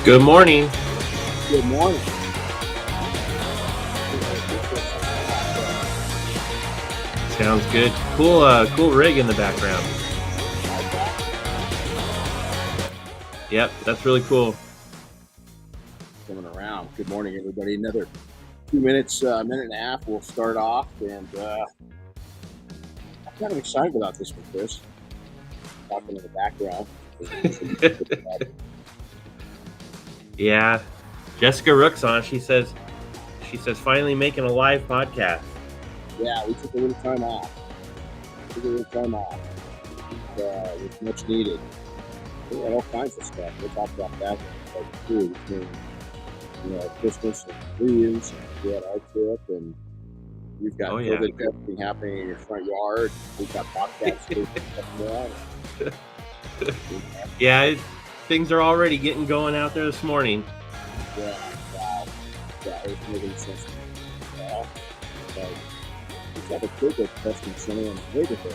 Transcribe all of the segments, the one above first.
Good morning. Good morning. Sounds good. Cool rig in the background. Yep, that's really cool. Coming around. Good morning, everybody. Another 2 minutes, minute and a half. We'll start off, and I'm kind of excited about this one, Chris. Talking in the background. Yeah, Jessica Rook's on. She says finally making a live podcast. Yeah, we took a little time off. It was much needed. We had all kinds of stuff. We'll talk about that too. Christmas and New Year's, and we had our trip, and you've got COVID testing happening in your front yard. We've got podcasts. Yeah, things are already getting going out there this morning. Yeah, wow. Yeah, it's making sense. It's like a kid that's testing something on the neighborhood.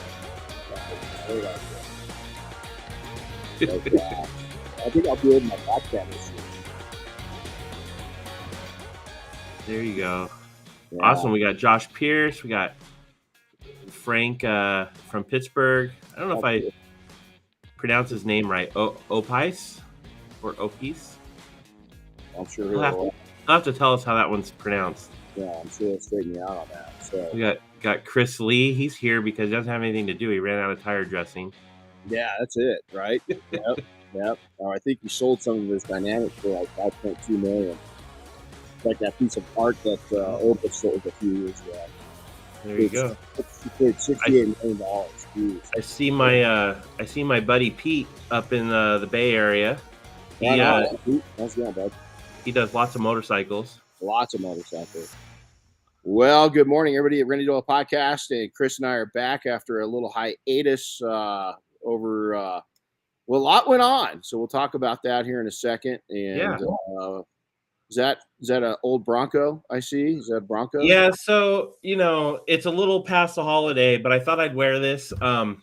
I think I'll do it in my podcast this year. There you go. Yeah. Awesome. We got Josh Pierce. We got Frank from Pittsburgh. I don't know if I pronounce his name right. Opis or Opis? I'm sure he'll have to tell us how that one's pronounced. Yeah, I'm sure he'll straighten me out on that. So we got Chris Lee. He's here because he doesn't have anything to do. He ran out of tire dressing. Yeah, that's it, right? Yep. I think he sold some of his dynamics for like $5.2 million. Like that piece of art that Opus sold a few years ago. There you go. He paid $68 million. Jeez. I see my buddy Pete up in the Bay Area. How's that, bud? He does lots of motorcycles. Lots of motorcycles. Well, good morning, everybody at Renny Doyle Podcast, and Chris and I are back after a little hiatus over. A lot went on, so we'll talk about that here in a second. And is that an old Bronco? I see. Is that a Bronco? Yeah. So it's a little past the holiday, but I thought I'd wear this. So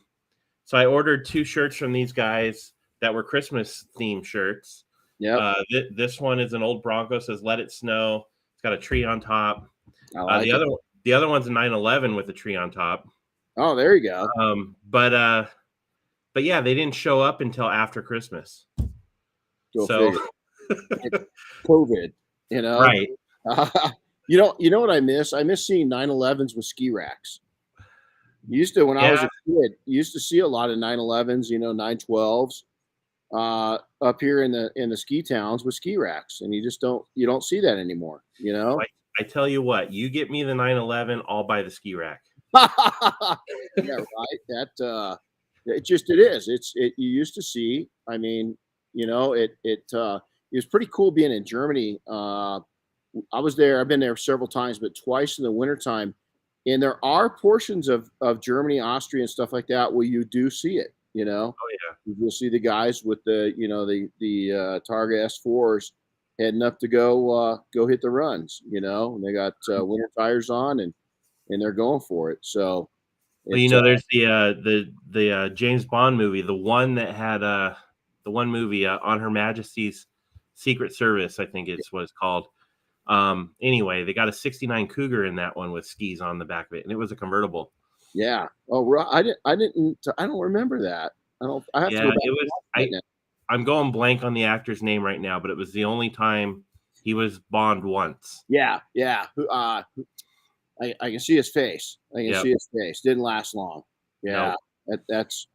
I ordered 2 shirts from these guys that were Christmas themed shirts. Yeah. This one is an old Bronco. Says "Let It Snow." It's got a tree on top. The other one's a 911 with a tree on top. Oh, there you go. But yeah, they didn't show up until after Christmas. COVID, right? You know what I miss? I miss seeing 911s with ski racks. When I was a kid, you used to see a lot of 911s, 912s up here in the ski towns with ski racks, and you don't see that anymore. I tell you what, you get me the 911, I'll buy the ski rack. Yeah, right. That it is. You used to see. I mean, it was pretty cool being in Germany. I was there. I've been there several times, but twice in the wintertime. And there are portions of Germany, Austria, and stuff like that where you do see it. Oh yeah. You'll see the guys with the Targa S4s heading up to go hit the runs. And they got winter tires on and they're going for it. So, there's the James Bond movie, the one that had the one movie On Her Majesty's Secret Service, I think it's what it's called. Anyway, they got a '69 Cougar in that one with skis on the back of it, and it was a convertible. Yeah. Oh, I don't remember that. I'm going blank on the actor's name right now, but it was the only time he was Bond once. Yeah. I can see his face. See his face. Didn't last long. Yeah. Nope. That's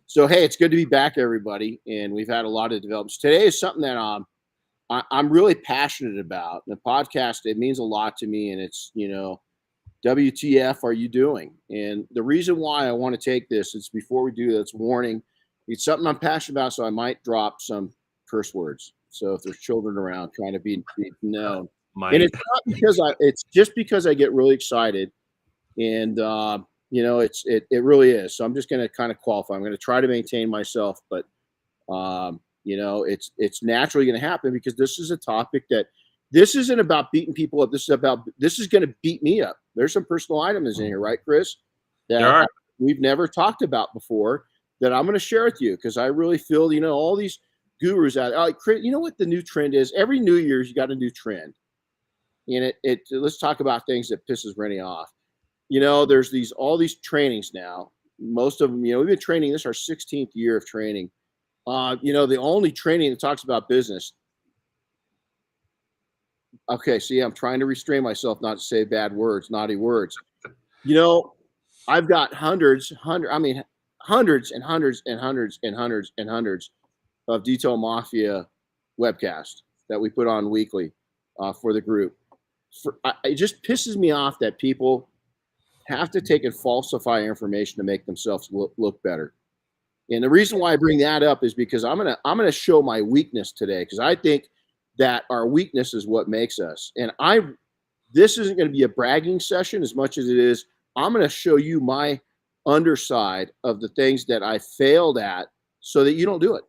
so. Hey, it's good to be back, everybody, and we've had a lot of developments. Today is something that I'm really passionate about. The podcast, it means a lot to me, and it's WTF are you doing? And the reason why I want to take this is before we do that's warning. It's something I'm passionate about, so I might drop some curse words. So if there's children around trying to be known, and it's not because it's just because I get really excited, and it really is. So I'm just going to kind of qualify. I'm going to try to maintain myself, but it's naturally going to happen because this is a topic that this isn't about beating people up. This is going to beat me up. There's some personal items in here, right, Chris? That we've never talked about before that I'm going to share with you because I really feel, all these gurus out there. You know what the new trend is? Every New Year's, you got a new trend. And let's talk about things that pisses Renny off. There's all these trainings now. Most of them, we've been training. This is our 16th year of training. The only training that talks about business. Okay, see, I'm trying to restrain myself not to say bad words, naughty words. I've got hundreds and hundreds and hundreds and hundreds and hundreds of Detail Mafia webcasts that we put on weekly for the group. It just pisses me off that people have to take and falsify information to make themselves look better. And the reason why I bring that up is because I'm gonna show my weakness today, because I think that our weakness is what makes us. And this isn't going to be a bragging session as much as it is. I'm going to show you my underside of the things that I failed at, so that you don't do it.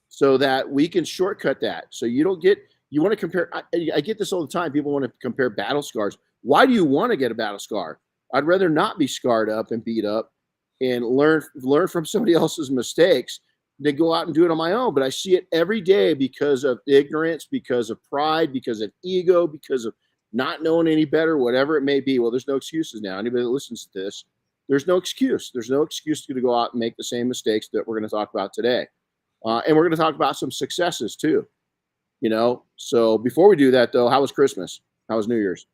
So that we can shortcut that. So you want to compare. I get this all the time. People want to compare battle scars. Why do you want to get a battle scar? I'd rather not be scarred up and beat up and learn from somebody else's mistakes than go out and do it on my own. But I see it every day because of ignorance, because of pride, because of ego, because of not knowing any better, whatever it may be. Well, there's no excuses now. Anybody that listens to this, there's no excuse. There's no excuse to go out and make the same mistakes that we're going to talk about today. And we're going to talk about some successes too. So before we do that, though, how was Christmas? How was New Year's?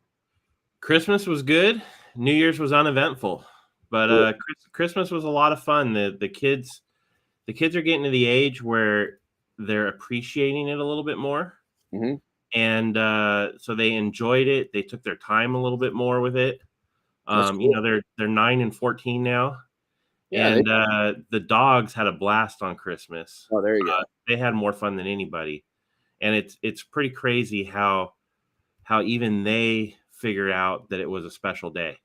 Christmas was good. New Year's was uneventful, but Cool. Christmas was a lot of fun. The kids are getting to the age where they're appreciating it a little bit more. Mm-hmm. And so they enjoyed it. They took their time a little bit more with it. Cool. They're 9 and 14 now. Yeah, And the dogs had a blast on Christmas. Oh, there you go. They had more fun than anybody. And it's pretty crazy how even they figured out that it was a special day.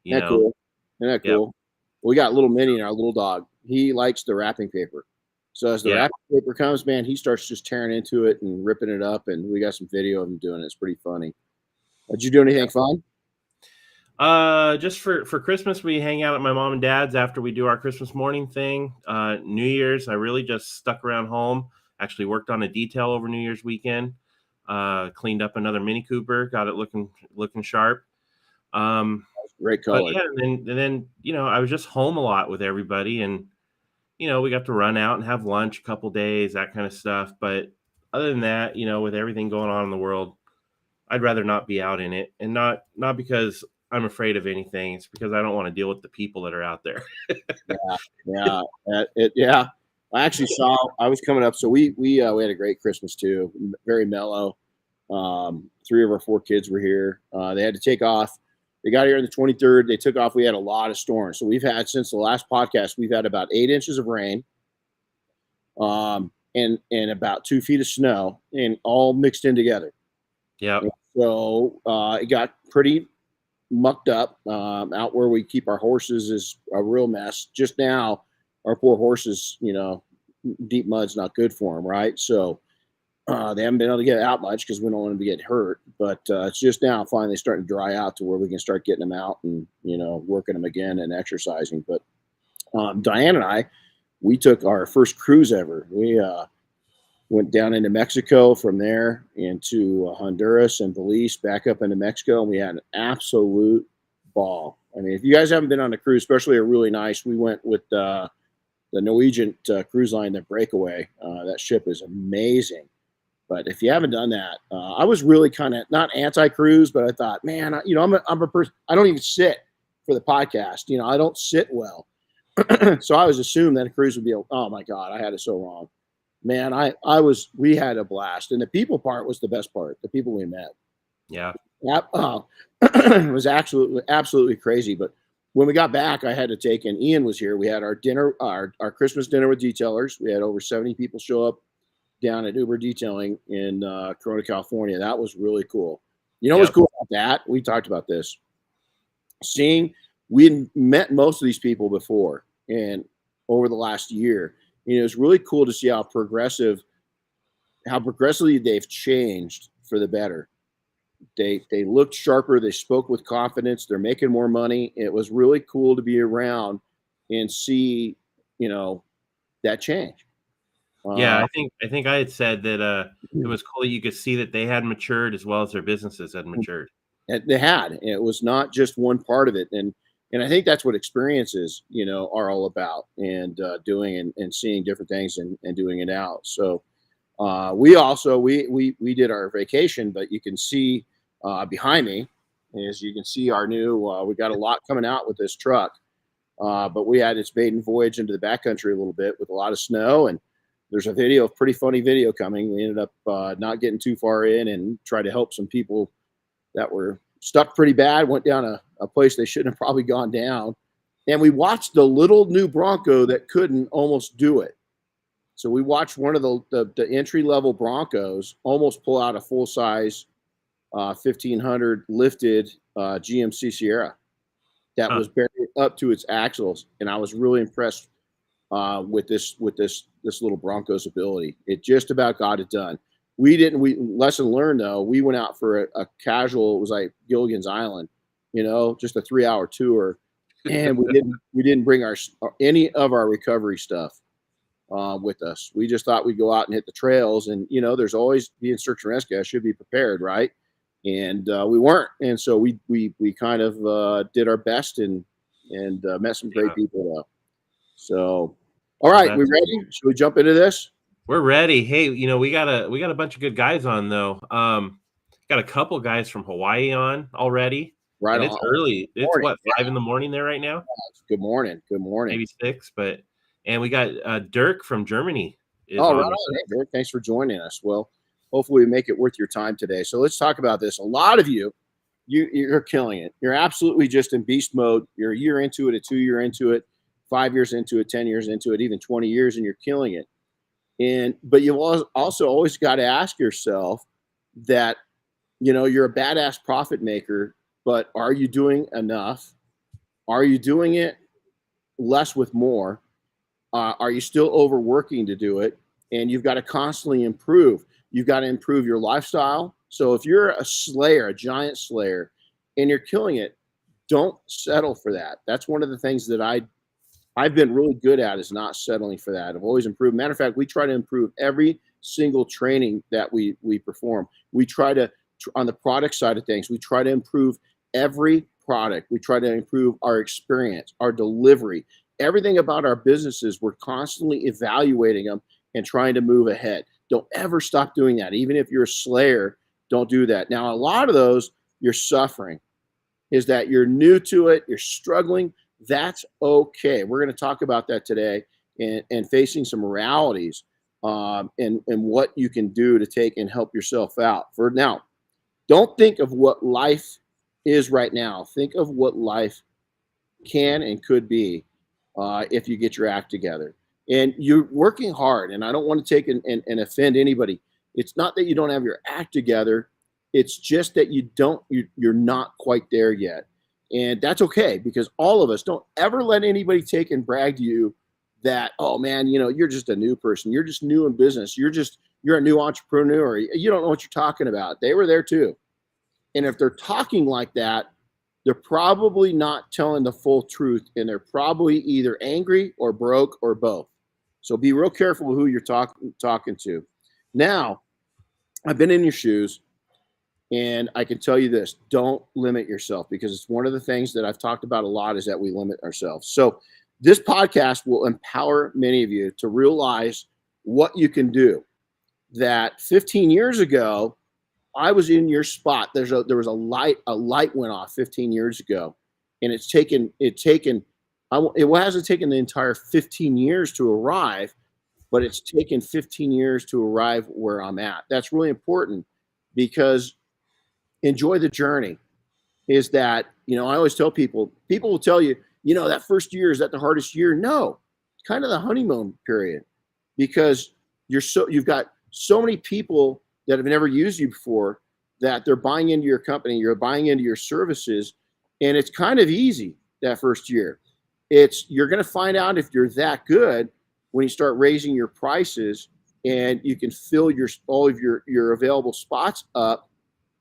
Isn't that cool? Isn't that cool? Yep. We got little Minnie, our little dog. He likes the wrapping paper. So as the wrapping paper comes, man, he starts just tearing into it and ripping it up. And we got some video of him doing it. It's pretty funny. Did you do anything fun? Just for Christmas, we hang out at my mom and dad's after we do our Christmas morning thing. New Year's, I really just stuck around home. Actually worked on a detail over New Year's weekend. Cleaned up another Mini Cooper, got it looking sharp. Great color. Yeah, and then I was just home a lot with everybody, and we got to run out and have lunch a couple days, that kind of stuff. But other than that, with everything going on in the world, I'd rather not be out in it, and not because I'm afraid of anything. It's because I don't want to deal with the people that are out there. Yeah. I actually I was coming up. So we had a great Christmas too. Very mellow. 3 of our 4 kids were here. They had to take off. They got here on the 23rd. They took off. We had a lot of storms. So we've had, since the last podcast, we've had about 8 inches of rain, and about 2 feet of snow, and all mixed in together. Yeah. So it got pretty mucked up. Out where we keep our horses is a real mess. Just now, our poor horses, deep mud's not good for them, right? So they haven't been able to get out much because we don't want them to get hurt. But it's just now finally starting to dry out to where we can start getting them out and, working them again and exercising. But Diane and I, we took our first cruise ever. We went down into Mexico, from there into Honduras and Belize, back up into Mexico. And we had an absolute ball. I mean, if you guys haven't been on a cruise, especially a really nice, we went with the Norwegian cruise line, the Breakaway. That ship is amazing. But if you haven't done that, I was really kind of not anti-cruise, but I thought, man, I'm a person. I don't even sit for the podcast. I don't sit well. So I was assumed that a cruise would be. Oh my God, I had it so wrong, man. We had a blast, and the people part was the best part. The people we met. Yeah. It was absolutely crazy. But when we got back, I had to take, and Ian was here. We had our dinner, our Christmas dinner with detailers. We had over 70 people show up down at Uber Detailing in Corona, California. That was really cool. What's cool about that? We talked about this. We had met most of these people before, and over the last year, it was really cool to see how progressively they've changed for the better. They looked sharper. They spoke with confidence. They're making more money. It was really cool to be around and see, that change. Yeah, I think I had said that it was cool that you could see that they had matured as well as their businesses had matured. They had. It was not just one part of it, and I think that's what experiences, are all about, and doing and seeing different things and doing it out. So we also we did our vacation, but you can see behind me, as you can see, our new we got a lot coming out with this truck. But we had its maiden voyage into the backcountry a little bit with a lot of snow, and there's a video, pretty funny video coming. We ended up not getting too far in and tried to help some people that were stuck pretty bad, went down a place they shouldn't have probably gone down. And we watched the little new Bronco that couldn't almost do it. So we watched one of the entry level Broncos almost pull out a full size 1500 lifted GMC Sierra that was buried up to its axles, and I was really impressed with this little Broncos ability. It just about got it done. We lesson learned though. We went out for a casual. It was like Gilligan's Island, just a 3-hour tour, and we didn't bring any of our recovery stuff with us. We just thought we'd go out and hit the trails, and there's always being search and rescue. I should be prepared, right? And we weren't, and so we kind of did our best and met some great people though. So, all right, we ready? Should we jump into this? We're ready. Hey, we got a bunch of good guys on though. Got a couple guys from Hawaii on already. Right, and it's early. It's what, 5 a.m. there right now? Good morning. Good morning. Maybe 6, and we got Dirk from Germany. Right on. Hey, Dirk, thanks for joining us. Well, hopefully we make it worth your time today. So let's talk about this. A lot of you're killing it. You're absolutely just in beast mode. You're a year into it, a 2-year into it, 5 years into it, 10 years into it, even 20 years, and you're killing it. But you also always got to ask yourself that, you're a badass profit maker, but are you doing enough? Are you doing it less with more? Are you still overworking to do it? And you've got to constantly improve. You've got to improve your lifestyle. So if you're a slayer, a giant slayer, and you're killing it, don't settle for that. That's one of the things that I've been really good at, is not settling for that. I've always improved. Matter of fact, we try to improve every single training that we perform. We try to, on the product side of things, we try to improve every product. We try to improve our experience, our delivery, everything about our businesses. We're constantly evaluating them and trying to move ahead. Don't ever stop doing that. Even if you're a slayer, don't do that. Now, a lot of those you're suffering is that you're new to it, you're struggling. That's okay. We're going to talk about that today, and facing some realities and what you can do to take and help yourself out. For now, don't think of what life is right now. Think of what life can and could be if you get your act together. And you're working hard, and I don't want to take and offend anybody. It's not that you don't have your act together. It's just that you're not quite there yet. And that's okay, because all of us, don't ever let anybody take and brag to you that, oh man, you're just a new person. You're just new in business. You're a new entrepreneur. You don't know what you're talking about. They were there too. And if they're talking like that, they're probably not telling the full truth, and they're probably either angry or broke or both. So be real careful who you're talking to. Now, I've been in your shoes, and I can tell you this: don't limit yourself, because it's one of the things that I've talked about a lot, is that we limit ourselves. So this podcast will empower many of you to realize what you can do. That 15 years ago, I was in your spot. There was a light went off 15 years ago, and it hasn't taken the entire 15 years to arrive, but it's taken 15 years to arrive where I'm at. That's really important, because enjoy the journey. Is that, I always tell people will tell you, that first year, is that the hardest year? No, it's kind of the honeymoon period, because you've got so many people that have never used you before, that they're buying into your company, you're buying into your services, and it's kind of easy that first year. You're going to find out if you're that good when you start raising your prices, and you can fill all of your available spots up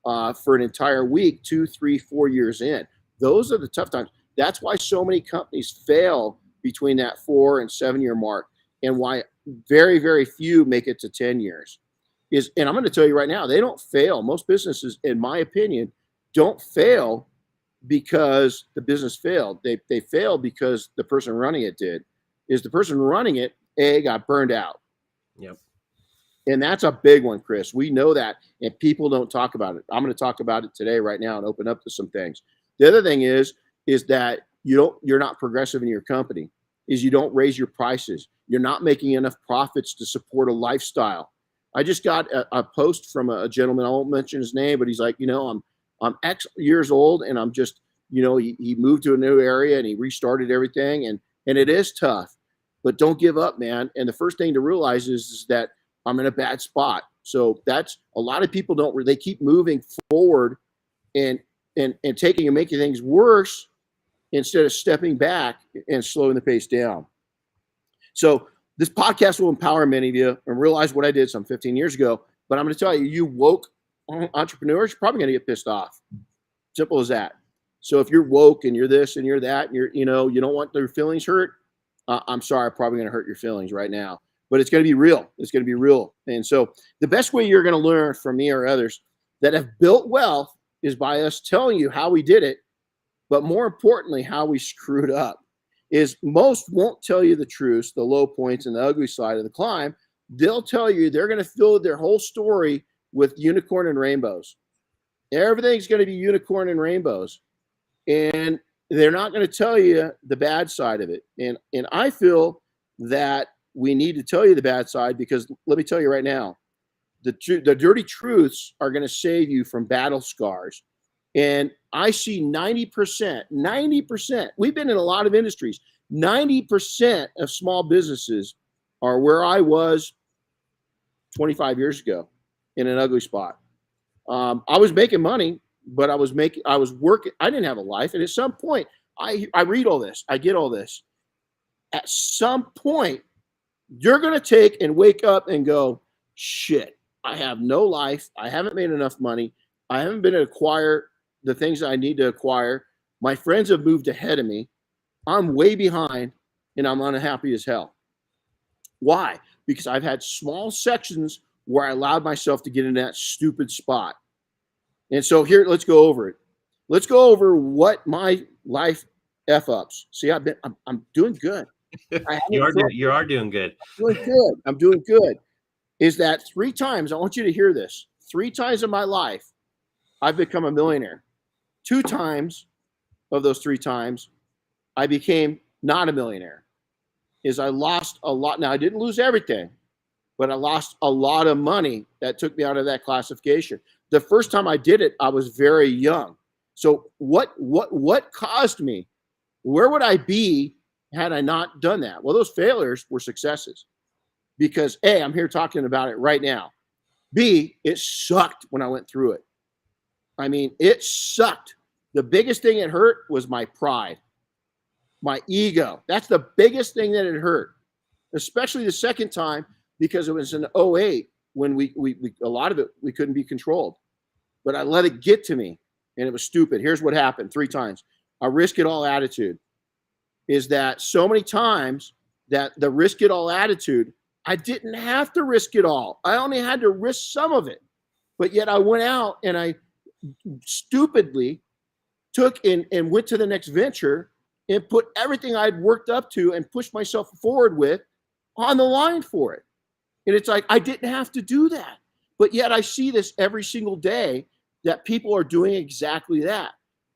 for an entire week, 2, 3, 4 years in. Those are the tough times. That's why so many companies fail between that 4 and 7 year mark, and why very, very few make it to 10 years. And I'm going to tell you right now, they don't fail. Most businesses, in my opinion, don't fail because the business failed. They failed because the person running it did. Is the person running it, got burned out. Yep. And that's a big one, Chris. We know that, and people don't talk about it. I'm going to talk about it today, right now, and open up to some things. The other thing is that you're not progressive in your company. Is you don't raise your prices. You're not making enough profits to support a lifestyle. I just got a post from a gentleman. I won't mention his name, but he's like, I'm X years old, and I'm just, he moved to a new area and he restarted everything, and it is tough, but don't give up, man. And the first thing to realize is that I'm in a bad spot. So that's a lot of people they keep moving forward and taking and making things worse instead of stepping back and slowing the pace down. So this podcast will empower many of you and realize what I did some 15 years ago. But I'm going to tell you, you woke entrepreneurs, you're probably going to get pissed off. Simple as that. So if you're woke and you're this and you're that, and you don't want their feelings hurt, I'm sorry, I'm probably going to hurt your feelings right now. But it's going to be real. It's going to be real. And so the best way you're going to learn from me or others that have built wealth is by us telling you how we did it, but more importantly, how we screwed up. Is most won't tell you the truth, the low points and the ugly side of the climb. They'll tell you they're going to fill their whole story with unicorn and rainbows. Everything's going to be unicorn and rainbows. And they're not going to tell you the bad side of it. And I feel that we need to tell you the bad side, because let me tell you right now, the dirty truths are going to save you from battle scars. And I see 90%, we've been in a lot of industries, 90% of small businesses are where I was 25 years ago, in an ugly spot. I was making money, but I was working. I didn't have a life. And at some point, I read all this, I get all this. At some point, you're going to take and wake up and go, shit, I have no life. I haven't made enough money. I haven't been able to acquire the things I need to acquire. My friends have moved ahead of me. I'm way behind, and I'm unhappy as hell. Why? Because I've had small sections where I allowed myself to get in that stupid spot. And so here, let's go over it. Let's go over what my life F-ups. See, I'm doing good. You are doing good. I'm doing good. Is that 3 times, I want you to hear this, 3 times in my life, I've become a millionaire. 2 times of those 3 times, I became not a millionaire. Is I lost a lot. Now, I didn't lose everything, but I lost a lot of money that took me out of that classification. The first time I did it, I was very young. So what caused me? Where would I be had I not done that? Well, those failures were successes, because A, I'm here talking about it right now. B, it sucked when I went through it. I mean, it sucked. The biggest thing it hurt was my pride, my ego. That's the biggest thing that it hurt, especially the second time, because it was in 2008 when we a lot of it, we couldn't be controlled. But I let it get to me, and it was stupid. Here's what happened 3 times. A risk it all attitude. Is that so many times that the risk it all attitude, I didn't have to risk it all. I only had to risk some of it. But yet I went out and I stupidly took and went to the next venture and put everything I'd worked up to and pushed myself forward with on the line for it. And it's like, I didn't have to do that. But yet I see this every single day, that people are doing exactly that.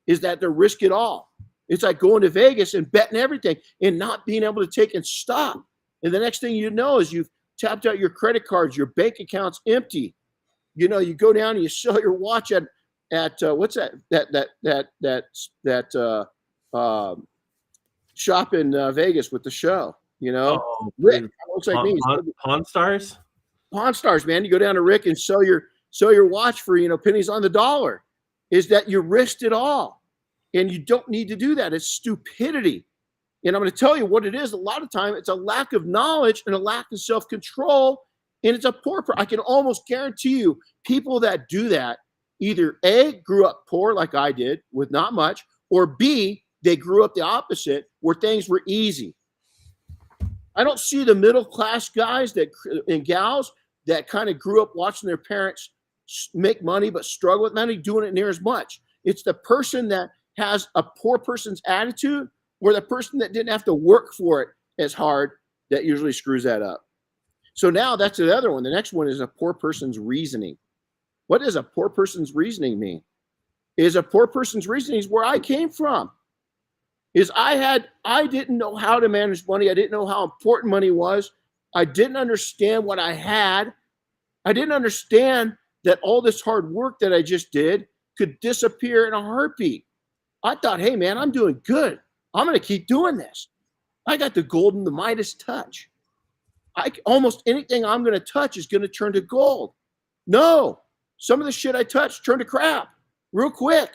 Is that they're risk it all. It's like going to Vegas and betting everything and not being able to take and stop. And the next thing you know is you've tapped out your credit cards, your bank account's empty. You go down and you sell your watch at what's that shop in Vegas with the show. Rick, looks like me. Pawn Stars. Pawn Stars, man. You go down to Rick and sell your watch for pennies on the dollar. Is that you risked it all, and you don't need to do that. It's stupidity. And I'm going to tell you what it is. A lot of time, it's a lack of knowledge and a lack of self-control, and it's a poor. I can almost guarantee you, people that do that either A, grew up poor like I did with not much, or B, they grew up the opposite where things were easy. I don't see the middle class guys and gals that kind of grew up watching their parents make money but struggle with money doing it near as much. It's the person that has a poor person's attitude or the person that didn't have to work for it as hard that usually screws that up. So now that's the other one. The next one is a poor person's reasoning. What does a poor person's reasoning mean? Is a poor person's reasoning is where I came from. Is I didn't know how to manage money. I didn't know how important money was. I didn't understand what I had. I didn't understand that all this hard work that I just did could disappear in a heartbeat. I thought, hey man, I'm doing good. I'm going to keep doing this. I got the golden, the Midas touch. Almost anything I'm going to touch is going to turn to gold. No, some of the shit I touched turned to crap real quick.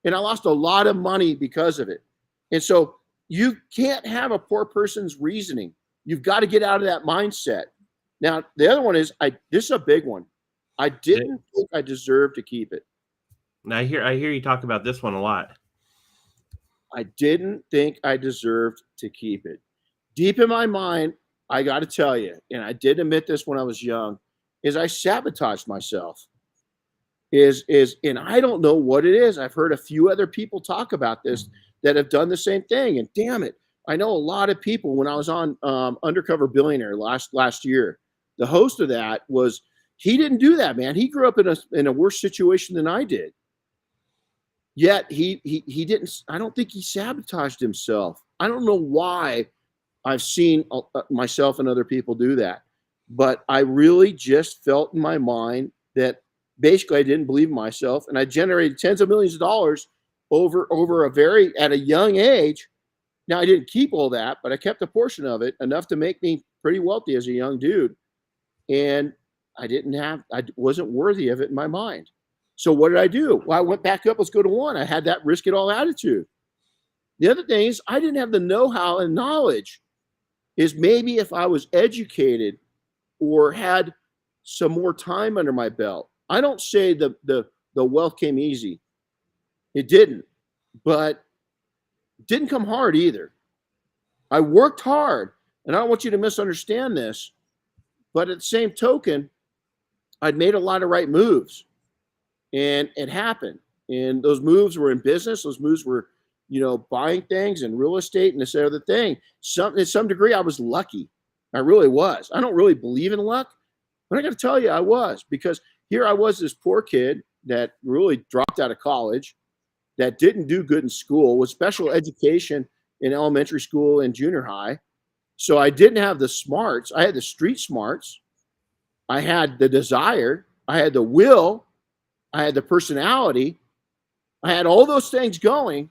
And I lost a lot of money because of it. And so you can't have a poor person's reasoning. You've got to get out of that mindset. Now, the other one is, this is a big one. I didn't think I deserved to keep it. Now, I hear you talk about this one a lot. I didn't think I deserved to keep it. Deep in my mind, I got to tell you, and I did admit this when I was young, is I sabotaged myself. And I don't know what it is. I've heard a few other people talk about this that have done the same thing. And damn it, I know a lot of people. When I was on Undercover Billionaire last year, the host of that he didn't do that, man. He grew up in a worse situation than I did. Yet he didn't. I don't think he sabotaged himself. I don't know why. I've seen myself and other people do that, but I really just felt in my mind that basically I didn't believe in myself, and I generated tens of millions of dollars over at a young age. Now I didn't keep all that, but I kept a portion of it, enough to make me pretty wealthy as a young dude. And I wasn't worthy of it in my mind. So what did I do? Well, I went back up. Let's go to one. I had that risk it all attitude. The other thing is I didn't have the know-how and knowledge. Is maybe if I was educated or had some more time under my belt. I don't say the wealth came easy. It didn't, but it didn't come hard either. I worked hard, and I don't want you to misunderstand this, but at the same token, I'd made a lot of right moves, and it happened. And those moves were in business. Those moves were, buying things and real estate and this other thing. To some degree, I was lucky. I really was. I don't really believe in luck, but I got to tell you, I was, because here I was, this poor kid that really dropped out of college, that didn't do good in school, with special education in elementary school and junior high. So I didn't have the smarts. I had the street smarts. I had the desire. I had the will. I had the personality. I had all those things going,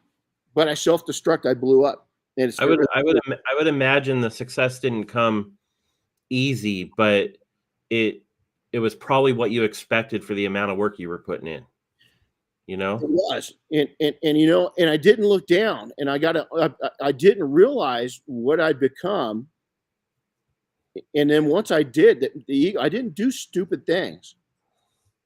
but I self-destruct. I blew up. And I would imagine the success didn't come easy, but it was probably what you expected for the amount of work you were putting in. It was, and I didn't look down, and I didn't realize what I'd become. And then once I did, I didn't do stupid things.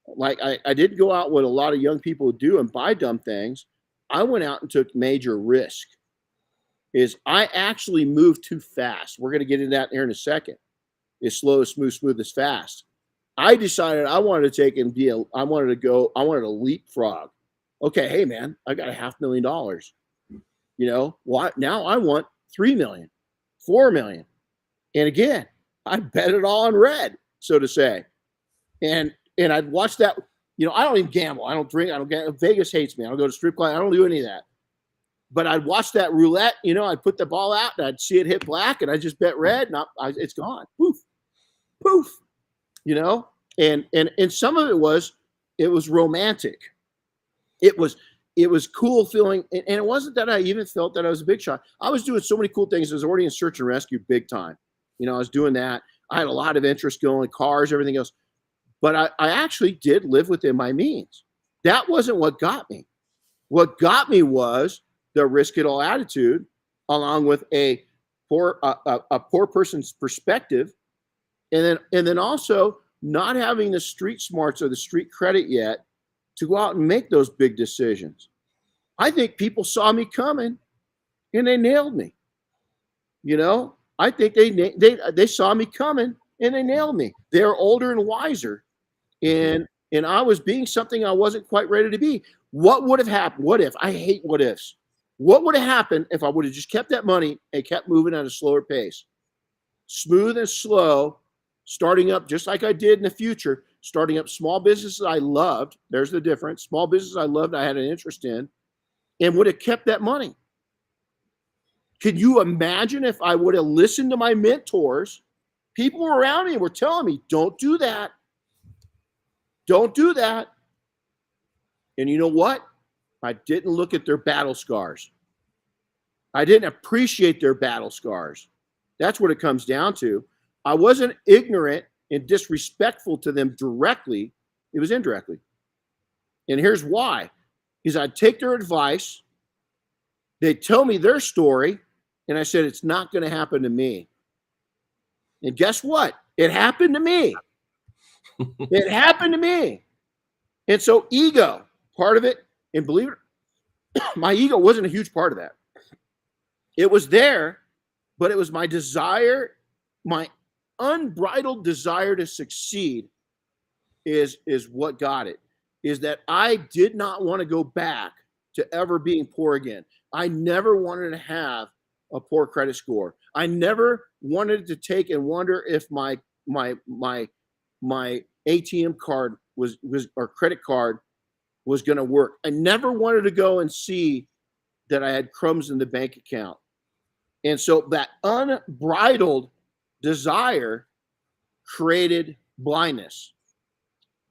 Like I didn't go out what a lot of young people do and buy dumb things. I went out and took major risk. I actually moved too fast. We're going to get into that here in a second. It's slow, smooth is fast. I decided I wanted to take and I wanted to leapfrog. Okay, hey man, I got $500,000. Now I want 3 million, 4 million. And again, I bet it all on red, so to say. And I'd watch that. I don't even gamble. I don't drink. I don't get. Vegas hates me. I don't go to strip club. I don't do any of that. But I'd watch that roulette. I'd put the ball out and I'd see it hit black, and I just bet red, and it's gone. Poof, poof. And some of it was romantic. It was cool feeling, and it wasn't that I even felt that I was a big shot. I was doing so many cool things. I was already in search and rescue big time. I was doing that. I had a lot of interest going, cars, everything else. But I actually did live within my means. That wasn't what got me. What got me was the risk it all attitude, along with a poor person's perspective, and then also not having the street smarts or the street credit yet to go out and make those big decisions. I think people saw me coming, and they nailed me. I think they saw me coming and they nailed me. They're older and wiser, and I was being something I wasn't quite ready to be. What would have happened? What if? I hate what ifs. What would have happened if I would have just kept that money and kept moving at a slower pace? Smooth and slow, starting up just like I did in the future, starting up small businesses I loved. There's the difference. Small businesses I loved, I had an interest in, and would have kept that money. Could you imagine if I would have listened to my mentors? People around me were telling me, don't do that. Don't do that. And you know what? I didn't look at their battle scars. I didn't appreciate their battle scars. That's what it comes down to. I wasn't ignorant and disrespectful to them directly. It was indirectly. And here's why. Is I'd take their advice. They'd tell me their story. And I said, it's not going to happen to me. And guess what? It happened to me. It happened to me. And so ego, part of it, and believe it, my ego wasn't a huge part of that. It was there, but it was my desire, my unbridled desire to succeed is what got it. Is that I did not want to go back to ever being poor again. I never wanted to have a poor credit score. I never wanted to take and wonder if my ATM card was or credit card was going to work. I never wanted to go and see that I had crumbs in the bank account. And so that unbridled desire created blindness,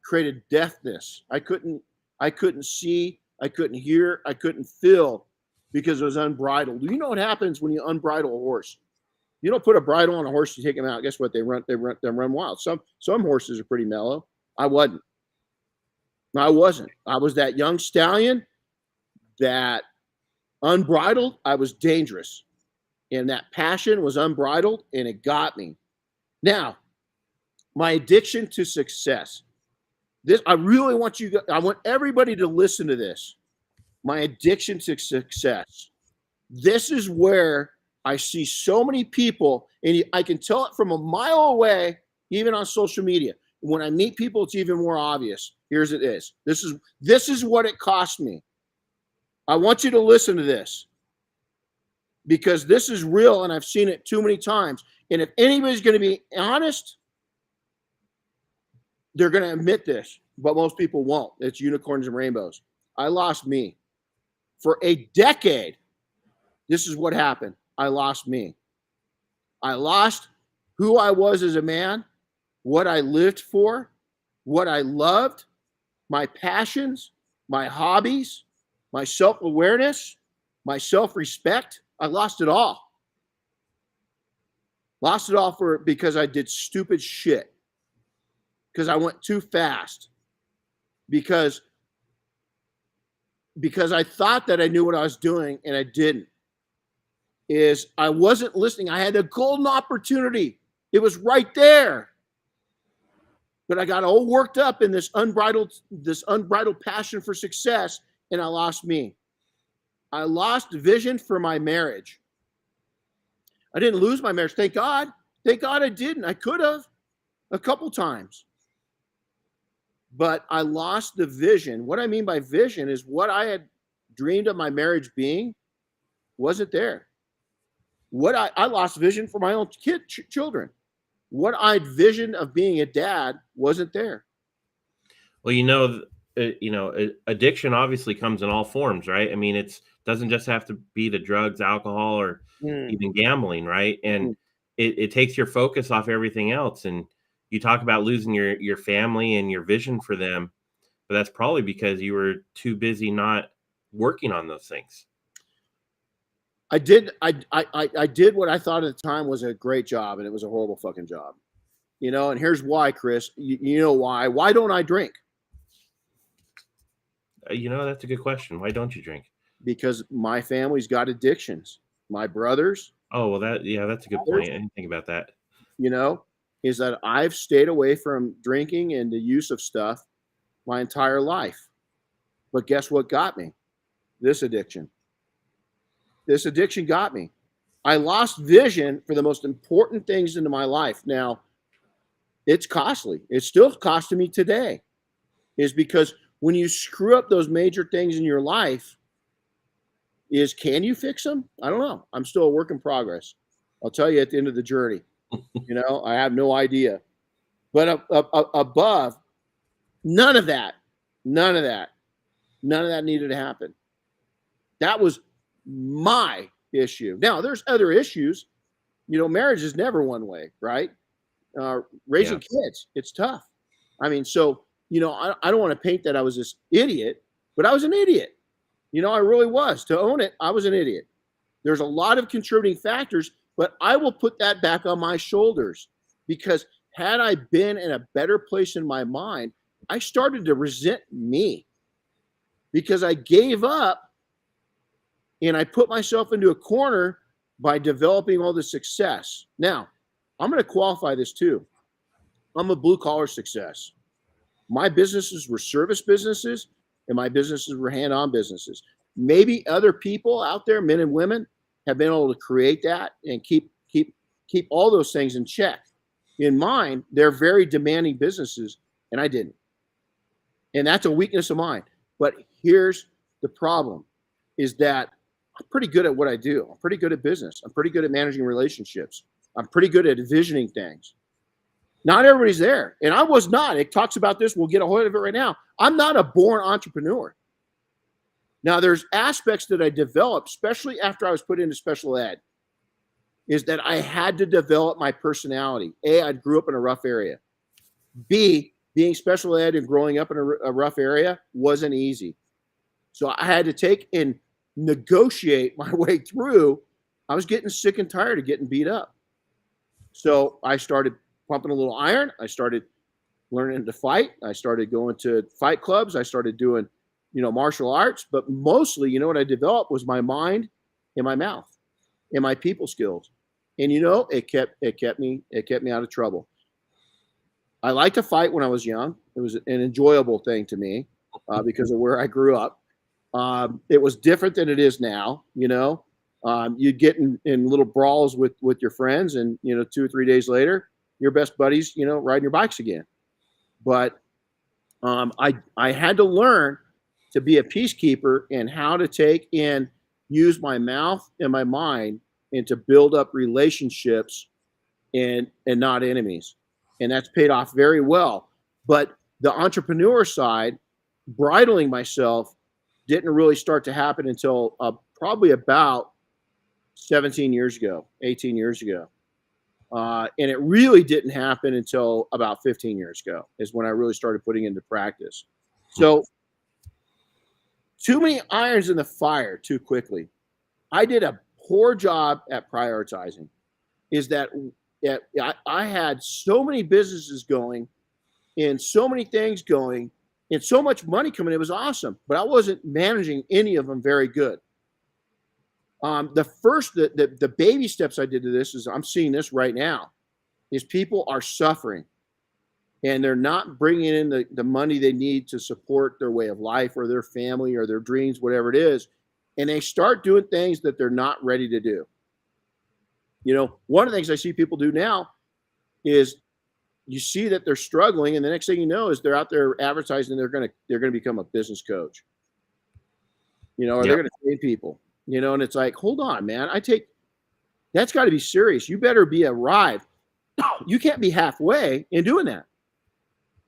created deafness. I couldn't see, I couldn't hear, I couldn't feel because it was unbridled. You know what happens when you unbridle a horse? You don't put a bridle on a horse to take him out. Guess what? They run wild. Some horses are pretty mellow. I wasn't. I was that young stallion that unbridled. I was dangerous. And that passion was unbridled and it got me. Now, my addiction to success. I really want I want everybody to listen to this. My addiction to success. This is where I see so many people, and I can tell it from a mile away, even on social media. When I meet people, it's even more obvious. Here's it is. This is what it cost me. I want you to listen to this because this is real, and I've seen it too many times. And if anybody's going to be honest, they're going to admit this, but most people won't. It's unicorns and rainbows. I lost me. For a decade, this is what happened. I lost me. I lost who I was as a man, what I lived for, what I loved, my passions, my hobbies, my self-awareness, my self-respect. I lost it all. Lost it all because I did stupid shit. Because I went too fast. Because I thought that I knew what I was doing and I didn't. I wasn't listening. I had a golden opportunity. It was right there. But I got all worked up in this unbridled passion for success, and I lost me. I lost vision for my marriage. I didn't lose my marriage. Thank God. Thank God I didn't. I could have a couple times. But I lost the vision. What I mean by vision is what I had dreamed of my marriage being wasn't there. I lost vision for my own children. What I'd visioned of being a dad wasn't there. Well, addiction obviously comes in all forms, right? I mean, it doesn't just have to be the drugs, alcohol, or even gambling, right? And it takes your focus off everything else. And you talk about losing your family and your vision for them, but that's probably because you were too busy not working on those things. I did what I thought at the time was a great job, and it was a horrible fucking job. And here's why, Chris. You know why? Why don't I drink? That's a good question. Why don't you drink? Because my family's got addictions. My brothers. Oh, well, that's a good point. I didn't think about that. Is that I've stayed away from drinking and the use of stuff my entire life. But guess what got me? This addiction. This addiction got me. I lost vision for the most important things into my life. Now, it's costly. It's still costing me today, is because when you screw up those major things in your life, can you fix them? I don't know. I'm still a work in progress. I'll tell you at the end of the journey. I have no idea. But above, none of that needed to happen. That was my issue. Now, there's other issues. Marriage is never one way, right? Raising kids, it's tough. I mean, so, I don't want to paint that I was this idiot, but I was an idiot. I really was. To own it, I was an idiot. There's a lot of contributing factors, but I will put that back on my shoulders, because had I been in a better place in my mind, I started to resent me because I gave up and I put myself into a corner by developing all the success. Now, I'm going to qualify this too. I'm a blue collar success. My businesses were service businesses and my businesses were hand-on businesses. Maybe other people out there, men and women, have been able to create that and keep all those things in check. In mine, they're very demanding businesses, and I didn't. And that's a weakness of mine. But here's the problem, is that I'm pretty good at what I do. I'm pretty good at business. I'm pretty good at managing relationships. I'm pretty good at envisioning things. Not everybody's there. And I was not. It talks about this. We'll get a hold of it right now. I'm not a born entrepreneur. Now, there's aspects that I developed, especially after I was put into special ed, is that I had to develop my personality. A, I grew up in a rough area. B, being special ed and growing up in a rough area wasn't easy. So I had to take and negotiate my way through. I was getting sick and tired of getting beat up. So I started pumping a little iron. I started learning to fight. I started going to fight clubs. I started doing, martial arts. But mostly, what I developed was my mind and my mouth and my people skills. And it kept me out of trouble. I liked to fight when I was young. It was an enjoyable thing to me because of where I grew up. It was different than it is now. You'd get in little brawls with your friends, and 2 or 3 days later, your best buddies, riding your bikes again. But I had to learn to be a peacekeeper and how to take and use my mouth and my mind and to build up relationships and not enemies. And that's paid off very well. But the entrepreneur side, bridling myself, didn't really start to happen until probably about 17 years ago, 18 years ago. And it really didn't happen until about 15 years ago is when I really started putting into practice. So too many irons in the fire too quickly. I did a poor job at prioritizing. Is that I had so many businesses going and so many things going and so much money coming. It was awesome, but I wasn't managing any of them very good. The baby steps I did to this is I'm seeing this right now is people are suffering and they're not bringing in the money they need to support their way of life or their family or their dreams, whatever it is. And they start doing things that they're not ready to do. One of the things I see people do now is you see that they're struggling, and the next thing you know is they're out there advertising they're going to become a business coach. Or they're going to train people. And it's like, hold on, man. That's got to be serious. You better be arrived. You can't be halfway in doing that.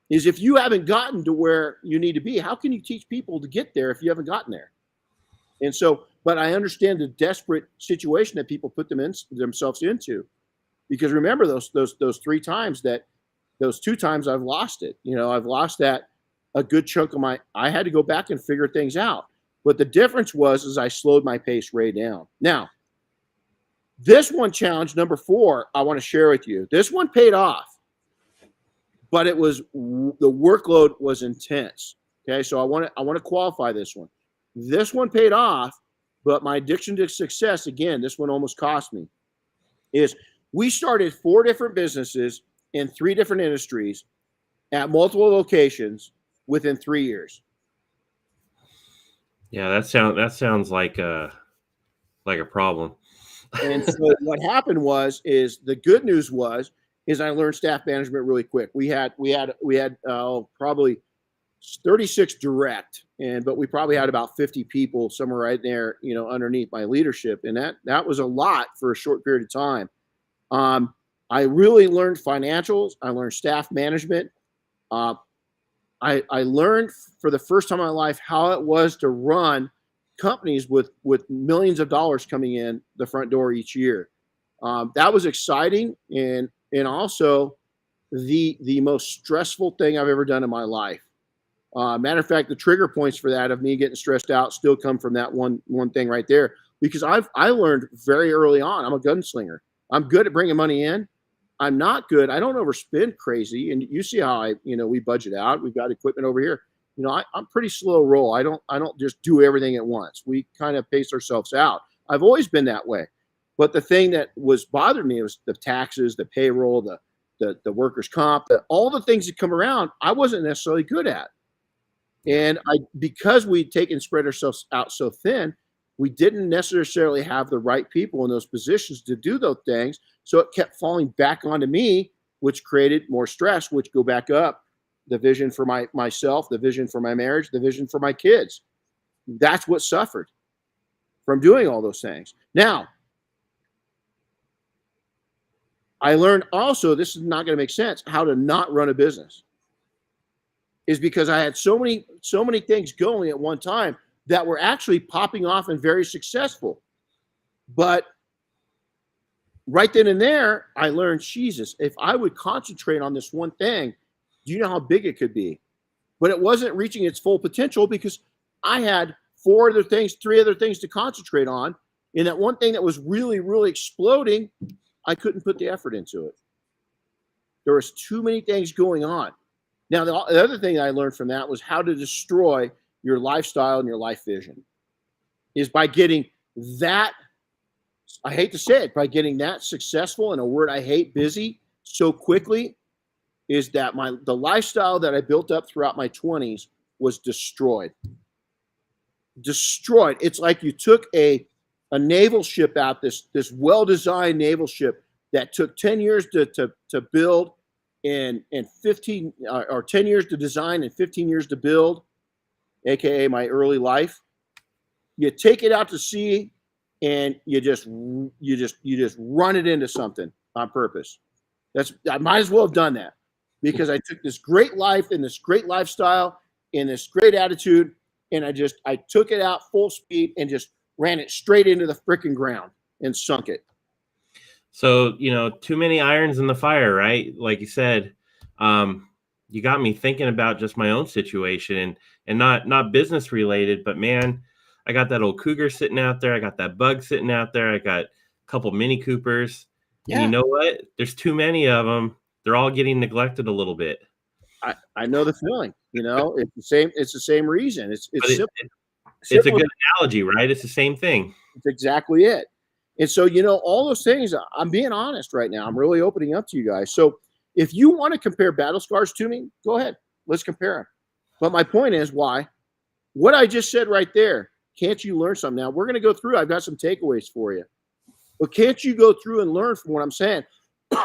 Is if you haven't gotten to where you need to be, how can you teach people to get there if you haven't gotten there? And so, but I understand the desperate situation that people put themselves into, because remember those 3 times those 2 times I've lost it. I've lost that a good chunk of I had to go back and figure things out. But the difference was I slowed my pace way down. Now, this one challenge, number 4, I want to share with you. This one paid off, but the workload was intense. Okay, so I want to qualify this one. This one paid off, but my addiction to success, again, this one almost cost me, is we started 4 different businesses in 3 different industries at multiple locations within 3 years. Yeah, that sounds like a problem. And so what happened is the good news is I learned staff management really quick. We had probably 36 direct, but we probably had about 50 people somewhere right there, underneath my leadership, and that was a lot for a short period of time. I really learned financials. I learned staff management. I learned for the first time in my life how it was to run companies with millions of dollars coming in the front door each year. That was exciting, and also the most stressful thing I've ever done in my life. Matter of fact, the trigger points for that of me getting stressed out still come from that one thing right there. Because I learned very early on, I'm a gunslinger. I'm good at bringing money in. I'm not good. I don't overspend crazy. And you see how we budget out. We've got equipment over here. I'm pretty slow roll. I don't just do everything at once. We kind of pace ourselves out. I've always been that way. But the thing that was bothering me was the taxes, the payroll, the workers' comp, all the things that come around, I wasn't necessarily good at. And because we'd spread ourselves out so thin, we didn't necessarily have the right people in those positions to do those things. So it kept falling back onto me, which created more stress, which go back up the vision for myself, the vision for my marriage, the vision for my kids. That's what suffered from doing all those things. Now, I learned also, this is not going to make sense, how to not run a business. Is because I had so many things going at one time that were actually popping off and very successful. But right then and there, I learned, Jesus, if I would concentrate on this one thing, do you know how big it could be? But it wasn't reaching its full potential because I had 3 other things to concentrate on. And that one thing that was really, really exploding, I couldn't put the effort into it. There was too many things going on. Now, the other thing I learned from that was how to destroy your lifestyle and your life vision is by getting that, I hate to say it, by getting that successful, in a word I hate, busy, so quickly, is that the lifestyle that I built up throughout my 20s was destroyed. Destroyed. It's like you took a naval ship out, this well-designed naval ship that took 10 years to build, and 15 or 10 years to design and 15 years to build, aka my early life. You take it out to sea and you just run it into something on purpose. I might as well have done that, because I took this great life and this great lifestyle and this great attitude, and I took it out full speed and just ran it straight into the freaking ground and sunk it. So, too many irons in the fire, right? Like you said, you got me thinking about just my own situation, and not business related, but man, I got that old Cougar sitting out there. I got that Bug sitting out there. I got a couple Mini Coopers. Yeah. And you know what? There's too many of them. They're all getting neglected a little bit. I know the feeling. It's the same reason. It's simple. It's a good analogy, right? It's the same thing. It's exactly it. And so, all those things, I'm being honest right now. I'm really opening up to you guys. So if you want to compare battle scars to me, go ahead. Let's compare them. But my point is, why? What I just said right there, can't you learn something? Now, we're going to go through. I've got some takeaways for you. But can't you go through and learn from what I'm saying?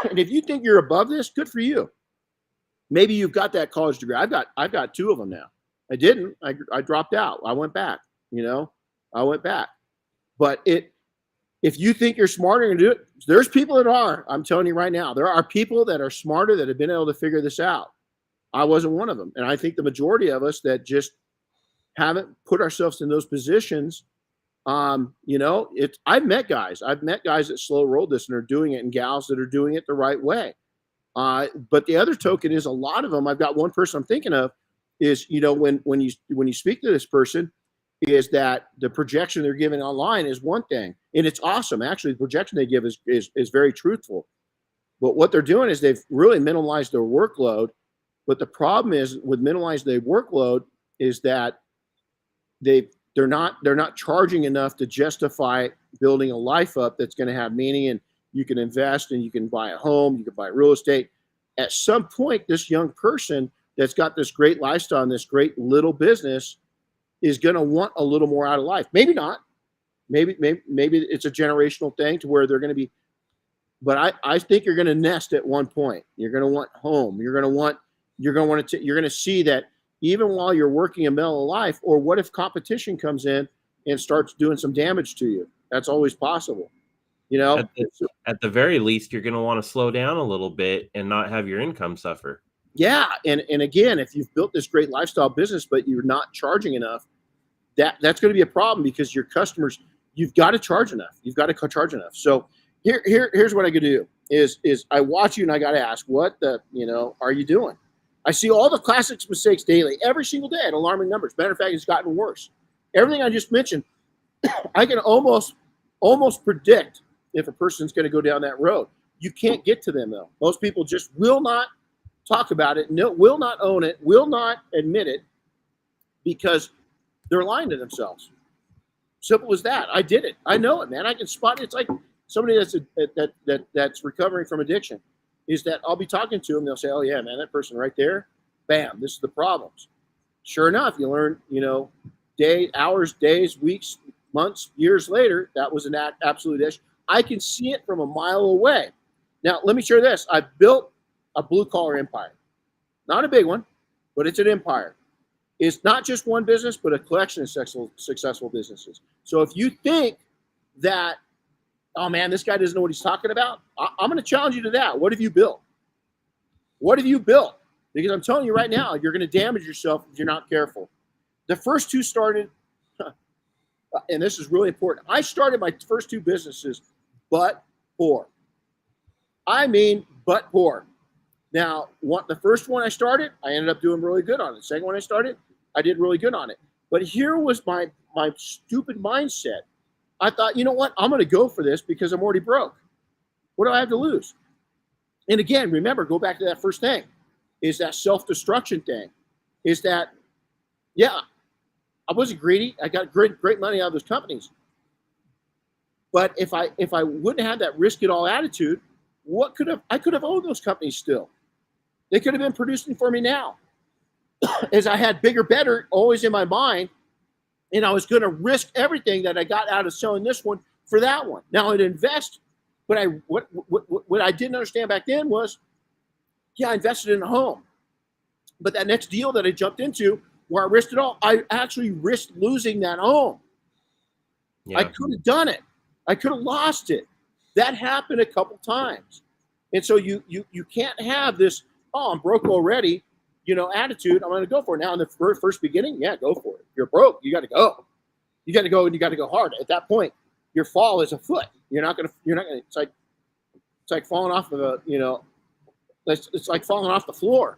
And if you think you're above this, good for you. Maybe you've got that college degree. I've got 2 of them now. I didn't. I dropped out. I went back. I went back. But if you think you're smarter and do it, there's people that are. I'm telling you right now, there are people that are smarter that have been able to figure this out. I wasn't one of them. And I think the majority of us that just haven't put ourselves in those positions, I've met guys that slow rolled this and are doing it, and gals that are doing it the right way. But the other token is, a lot of them, I've got one person I'm thinking of, is, when you speak to this person, is that the projection they're giving online is one thing, and it's awesome. Actually, the projection they give is very truthful. But what they're doing is they've really minimalized their workload. But the problem is with minimalizing their workload is that they're not charging enough to justify building a life up that's going to have meaning, and you can invest and you can buy a home, you can buy real estate. At some point, this young person that's got this great lifestyle and this great little business is going to want a little more out of life. Maybe not. Maybe it's a generational thing to where they're going to be. But I think you're going to nest at one point. You're going to want home. You're going to see that even while you're working a mellow life, or what if competition comes in and starts doing some damage to you? That's always possible. You know, at the very least, you're going to want to slow down a little bit and not have your income suffer. Yeah. And again, if you've built this great lifestyle business, but you're not charging enough, that's going to be a problem, because your customers, you've got to charge enough. You've got to charge enough. So here's what I could do is I watch you and I got to ask, what are you doing? I see all the classic mistakes daily, every single day at alarming numbers. Matter of fact, it's gotten worse. Everything I just mentioned, I can almost predict if a person's going to go down that road. You can't get to them, though. Most people just will not talk about it, will not own it, will not admit it, because they're lying to themselves. Simple as that. I did it. I know it, man. I can spot it. It's like somebody that's recovering from addiction. Is that I'll be talking to them. They'll say, "Oh yeah, man, that person right there, bam, this is the problems." Sure enough, you learn, hours, days, weeks, months, years later, that was an absolute issue. I can see it from a mile away. Now, let me share this. I built a blue-collar empire. Not a big one, but it's an empire. It's not just one business, but a collection of successful businesses. So if you think that, oh man, this guy doesn't know what he's talking about, I'm going to challenge you to that. What have you built? What have you built? Because I'm telling you right now, you're going to damage yourself if you're not careful. The first two started, and this is really important. I started my first two businesses, but poor. I mean, but poor. Now, the first one I started, I ended up doing really good on it. The second one I started, I did really good on it. But here was my stupid mindset. I thought, you know what? I'm going to go for this because I'm already broke. What do I have to lose? And again, remember, go back to that first thing, is that self-destruction thing. Is that, yeah, I wasn't greedy. I got great money out of those companies. But if I wouldn't have that risk it all attitude, I could have owned those companies still. They could have been producing for me now. As I had bigger, better always in my mind, and I was going to risk everything that I got out of selling this one for that one. Now I'd invest, but what I didn't understand back then was, yeah, I invested in a home. But that next deal that I jumped into, where I risked it all, I actually risked losing that home. Yeah. I could have done it. I could have lost it. That happened a couple times. And so you can't have this, oh, I'm broke already, attitude. I'm going to go for it. Now in the first beginning, yeah, go for it. If you're broke, you got to go. You got to go, and you got to go hard. At that point, your fall is afoot. It's like falling off of it's like falling off the floor.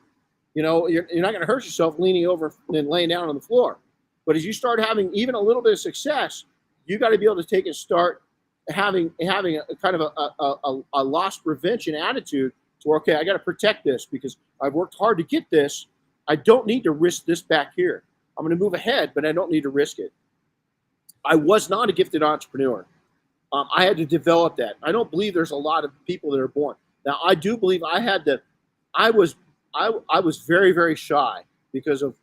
You're not going to hurt yourself leaning over and laying down on the floor. But as you start having even a little bit of success, you got to be able to take and start having a kind of a loss prevention attitude to where, okay, I got to protect this because I've worked hard to get this. I don't need to risk this back here. I'm going to move ahead, but I don't need to risk it. I was not a gifted entrepreneur. I had to develop that. I don't believe there's a lot of people that are born. Now, I do believe I was very, very shy because of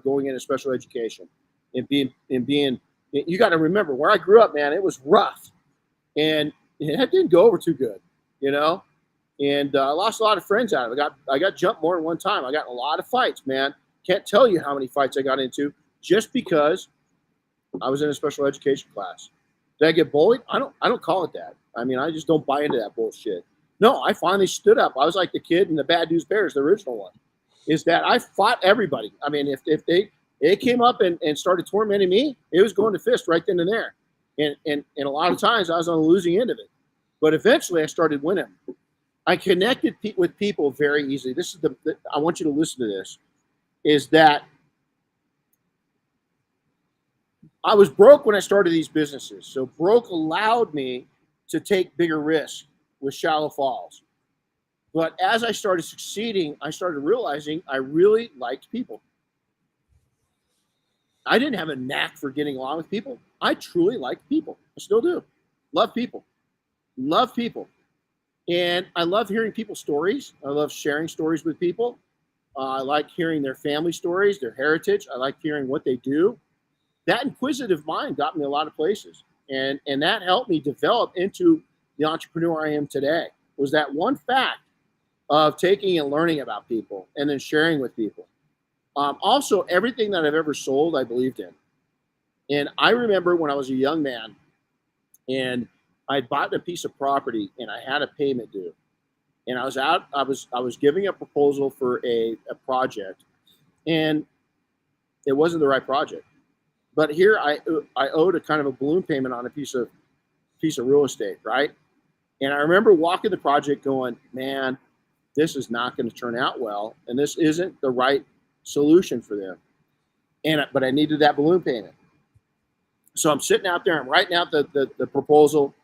going into special education and being, you got to remember where I grew up, man, it was rough. And it didn't go over too good, and I lost a lot of friends out of it. I got jumped more than one time. I got in a lot of fights, man. Can't tell you how many fights I got into just because I was in a special education class. Did I get bullied? I don't call it that. I mean, I just don't buy into that bullshit. No, I finally stood up. I was like the kid in the Bad News Bears, the original one, is that I fought everybody. I mean, if they came up and started tormenting me, it was going to fist right then and there. And a lot of times I was on the losing end of it. But eventually I started winning. I connected with people very easily. This is I want you to listen to this, is that I was broke when I started these businesses. So broke allowed me to take bigger risks with shallow falls. But as I started succeeding, I started realizing I really liked people. I didn't have a knack for getting along with people. I truly liked people. I still do. Love people. Love people. And I love hearing people's stories. I love sharing stories with people. I like hearing their family stories, their heritage. I like hearing what they do. That inquisitive mind got me a lot of places. And that helped me develop into the entrepreneur I am today. Was that one fact of taking and learning about people and then sharing with people. Also, everything that I've ever sold, I believed in. And I remember when I was a young man and I bought a piece of property and I had a payment due. And I was giving a proposal for a project, and it wasn't the right project. But here I owed a kind of a balloon payment on a piece of real estate, right? And I remember walking the project going, man, this is not going to turn out well, and this isn't the right solution for them. But I needed that balloon payment. So I'm sitting out there, I'm writing out the proposal.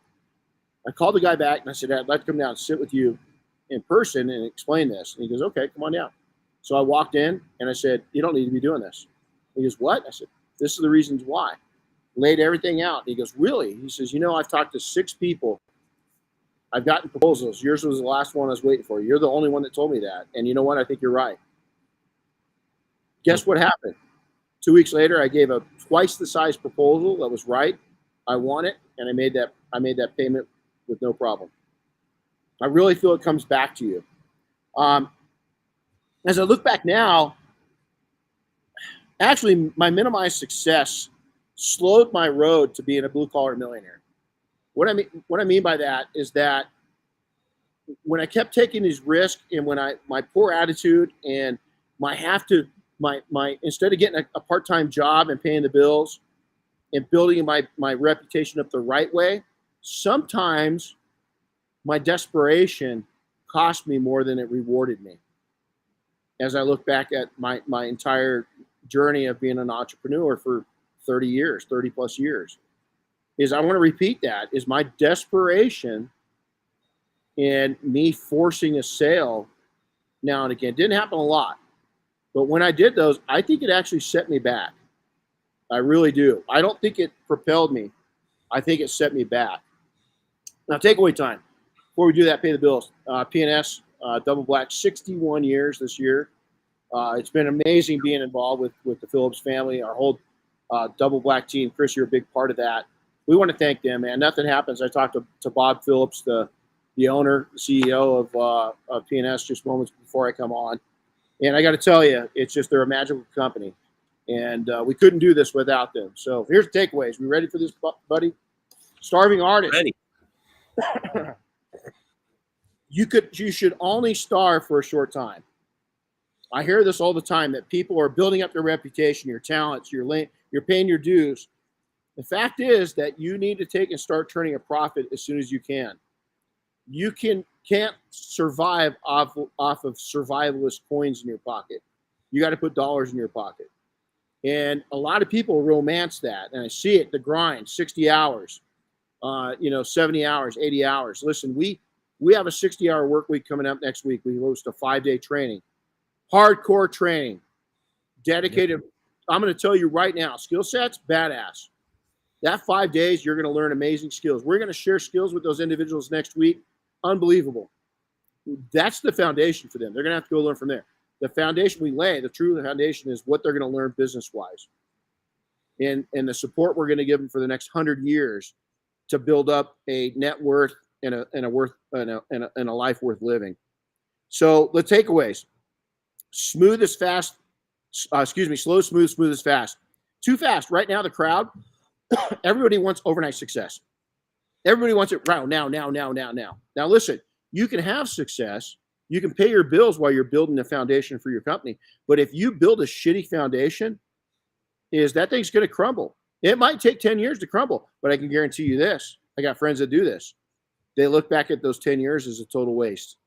I called the guy back and I said, I'd like to come down and sit with you in person and explain this. And he goes, okay, come on down. So I walked in and I said, you don't need to be doing this. He goes, what? I said, this is the reasons why. Laid everything out. And he goes, really? He says, I've talked to 6 people. I've gotten proposals. Yours was the last one I was waiting for. You're the only one that told me that. And you know what? I think you're right. Guess what happened? 2 weeks later, I gave a twice the size proposal that was right. I won it, and I made that payment with no problem. I really feel it comes back to you. As I look back now, actually, my minimized success slowed my road to being a blue-collar millionaire. What I mean by that is that when I kept taking these risks, and when my poor attitude and my instead of getting a part-time job and paying the bills and building my reputation up the right way, sometimes my desperation cost me more than it rewarded me. As I look back at my entire journey of being an entrepreneur for 30 plus years, is I want to repeat that, is my desperation and me forcing a sale now and again. Didn't happen a lot, but when I did those, I think it actually set me back. I really do. I don't think it propelled me. I think it set me back. Now, takeaway time. Before we do that, pay the bills. P&S, Double Black, 61 years this year. It's been amazing being involved with the Phillips family, our whole Double Black team. Chris, you're a big part of that. We want to thank them, man. Nothing happens. I talked to Bob Phillips, the owner, the CEO of P&S, just moments before I come on. And I got to tell you, it's just, they're a magical company. And we couldn't do this without them. So here's the takeaways. We ready for this, buddy? Starving artist. Ready. You should only starve for a short time. I hear this all the time, that people are building up their reputation, your talents, you're paying your dues. The fact is that you need to take and start turning a profit as soon as you can. You can't survive off of survivalist coins in your pocket. You got to put dollars in your pocket. And a lot of people romance that. And I see it, the grind, 60 hours, 70 hours, 80 hours. Listen, we have a 60-hour work week coming up next week. We host a 5-day training, hardcore training, dedicated. Yep. I'm going to tell you right now, skill sets, badass. That 5 days, you're going to learn amazing skills. We're going to share skills with those individuals next week. Unbelievable. That's the foundation for them. They're going to have to go learn from there. The foundation we lay, the true foundation, is what they're going to learn business-wise, and the support we're going to give them for the next 100 years to build up a net worth and a life worth living. So the takeaways: smooth is fast. Slow, smooth is fast. Too fast. Right now, the crowd, everybody wants overnight success. Everybody wants it right now. Now, listen, you can have success. You can pay your bills while you're building a foundation for your company. But if you build a shitty foundation, that thing's going to crumble. It might take 10 years to crumble, but I can guarantee you this. I got friends that do this. They look back at those 10 years as a total waste.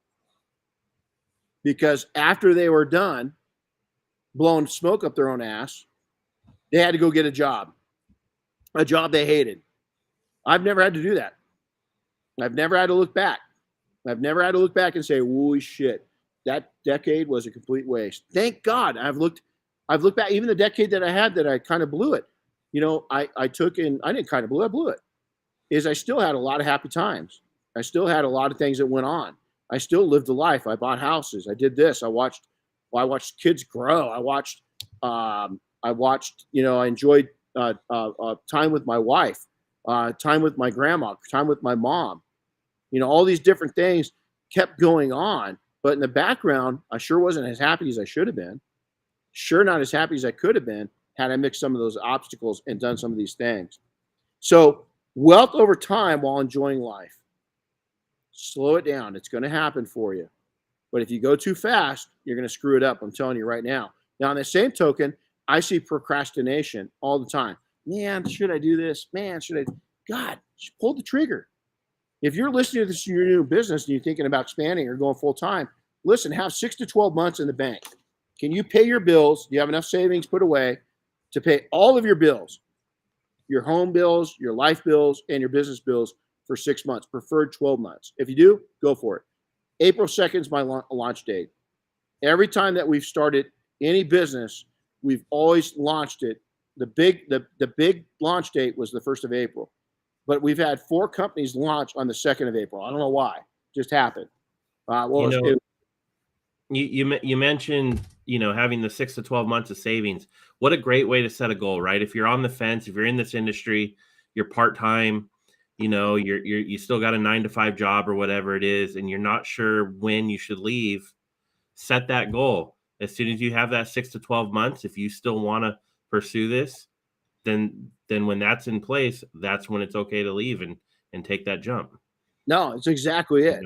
Because after they were done blowing smoke up their own ass, they had to go get a job they hated. I've never had to do that. I've never had to look back. I've never had to look back and say, holy shit, that decade was a complete waste. Thank God. I've looked back, even the decade that I had that I kind of blew it. I didn't kind of blow it, I blew it. I still had a lot of happy times. I still had a lot of things that went on. I still lived a life. I bought houses. I did this. I watched kids grow. I enjoyed time with my wife. time with my grandma, time with my mom. All these different things kept going on. But in the background, I sure wasn't as happy as I should have been. Sure, not as happy as I could have been had I mixed some of those obstacles and done some of these things. So, wealth over time while enjoying life. Slow it down. It's going to happen for you. But if you go too fast, you're going to screw it up. I'm telling you right now. Now, on the same token, I see procrastination all the time. Man, should I do this? Man, should I? God, pull the trigger. If you're listening to this in your new business and you're thinking about expanding or going full time, listen, have 6 to 12 months in the bank. Can you pay your bills? Do you have enough savings put away to pay all of your bills, your home bills, your life bills, and your business bills for 6 months, preferred 12 months? If you do, go for it. April 2nd is my launch date. Every time that we've started any business, we've always launched it. The big launch date was the 1st of April. But we've had 4 companies launch on the 2nd of April. I don't know why. It just happened. You mentioned, having the 6 to 12 months of savings. What a great way to set a goal, right? If you're on the fence, if you're in this industry, you're part-time, you still got a 9-to-5 job or whatever it is, and you're not sure when you should leave, set that goal. As soon as you have that 6 to 12 months, if you still want to pursue this, then when that's in place, that's when it's okay to leave and take that jump. No, it's exactly it.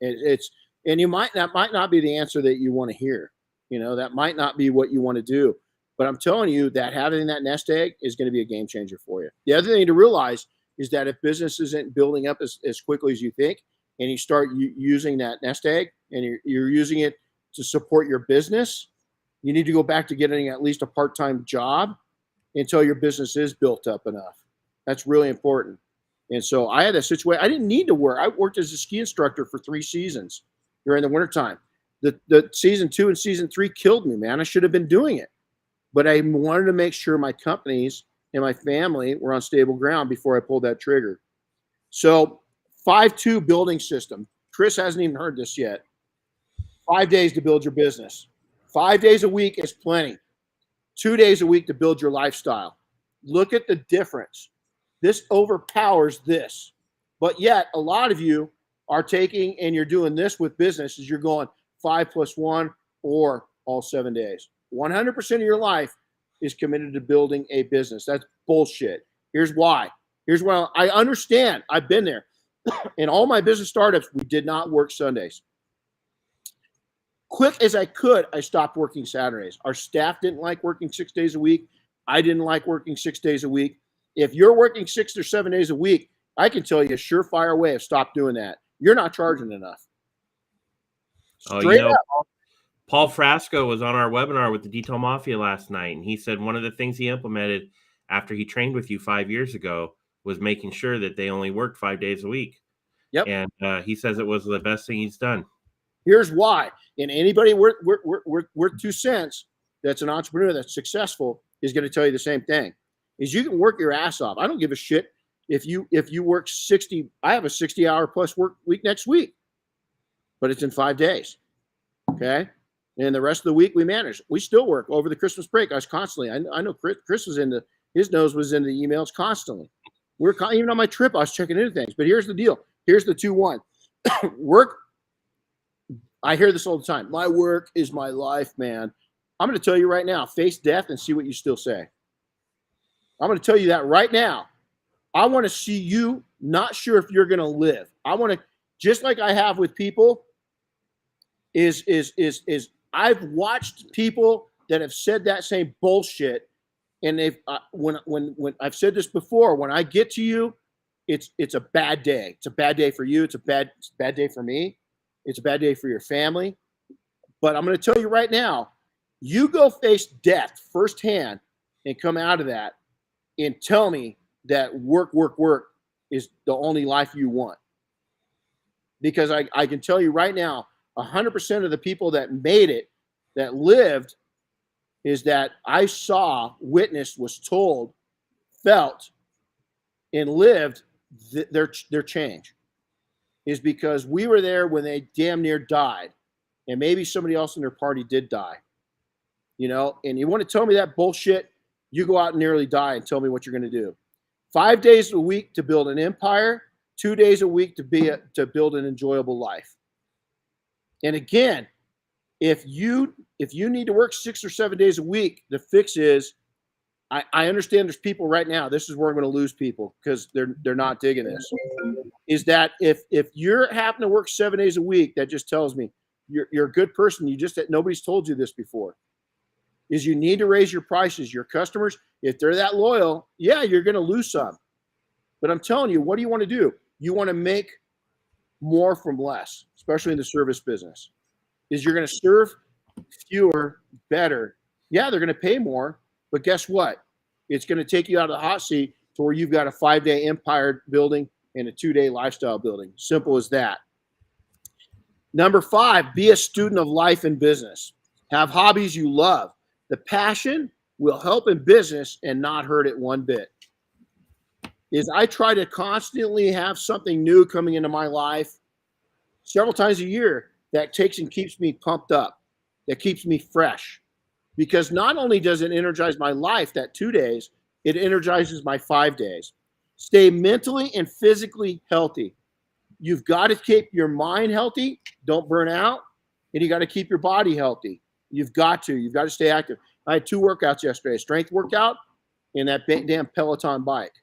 And that might not be the answer that you want to hear. That might not be what you want to do. But I'm telling you that having that nest egg is going to be a game changer for you. The other thing to realize is that if business isn't building up as quickly as you think, and you start using that nest egg and you're using it to support your business, you need to go back to getting at least a part-time job until your business is built up enough. That's really important. And so I had a situation. I didn't need to work. I worked as a ski instructor for 3 seasons during the wintertime. The season 2 and season 3 killed me, man. I should have been doing it. But I wanted to make sure my companies and my family were on stable ground before I pulled that trigger. So 5-2 building system. Chris hasn't even heard this yet. 5 days to build your business. 5 days a week is plenty. 2 days a week to build your lifestyle. Look at the difference. This overpowers this. But yet, a lot of you are taking and you're doing this with business is you're going 5 + 1 or all 7 days. 100% of your life is committed to building a business. That's bullshit. Here's why. Here's why I understand. I've been there. In all my business startups, we did not work Sundays. Quick as I could, I stopped working Saturdays. Our staff didn't like working 6 days a week. I didn't like working 6 days a week. If you're working 6 or 7 days a week, I can tell you a surefire way of stop doing that. You're not charging enough. Straight up. Paul Frasco was on our webinar with the Detail Mafia last night, and he said one of the things he implemented after he trained with you 5 years ago was making sure that they only worked 5 days a week. Yep. And he says it was the best thing he's done. Here's why. And anybody worth 2 cents that's an entrepreneur that's successful is going to tell you the same thing. Is you can work your ass off. I don't give a shit if you work 60. I have a 60-hour plus work week next week, but it's in 5 days. Okay. And the rest of the week we manage. We still work over the Christmas break. I was constantly. I know Chris was his nose was in the emails constantly. Even on my trip, I was checking into things. But here's the deal. Here's the 2-1. Work. I hear this all the time. My work is my life, man. I'm going to tell you right now. Face death and see what you still say. I'm going to tell you that right now. I want to see you not sure if you're going to live. I want to, just like I have with people, is I've watched people that have said that same bullshit, and they've when I've said this before. When I get to you, it's a bad day. It's a bad day for you. It's a bad day for me. It's a bad day for your family. But I'm going to tell you right now, you go face death firsthand and come out of that and tell me that work is the only life you want. Because I can tell you right now, 100% of the people that made it, that lived, is that I saw, witnessed, was told, felt, and lived their change. Is because we were there when they damn near died. And maybe somebody else in their party did die. And you want to tell me that bullshit, you go out and nearly die and tell me what you're going to do. 5 days a week to build an empire, 2 days a week to build an enjoyable life. And again, if you need to work 6 or 7 days a week, the fix is, I understand there's people right now. This is where I'm going to lose people because they're not digging this. Is that if you're having to work 7 days a week, that just tells me you're a good person. Nobody's told you this before. Is you need to raise your prices. Your customers, if they're that loyal, yeah, you're going to lose some. But I'm telling you, what do you want to do? You want to make more from less, especially in the service business. Is you're going to serve fewer better. Yeah, they're going to pay more, but guess what? It's going to take you out of the hot seat to where you've got a 5-day empire building and a 2-day lifestyle building. Simple as that. Number 5, be a student of life and business. Have hobbies you love. The passion will help in business and not hurt it one bit. Is I try to constantly have something new coming into my life several times a year that takes and keeps me pumped up, that keeps me fresh. Because not only does it energize my life that 2 days, it energizes my 5 days. Stay mentally and physically healthy. You've got to keep your mind healthy, don't burn out, and you got to keep your body healthy. You've got to stay active. I had 2 workouts yesterday, a strength workout and that damn Peloton bike.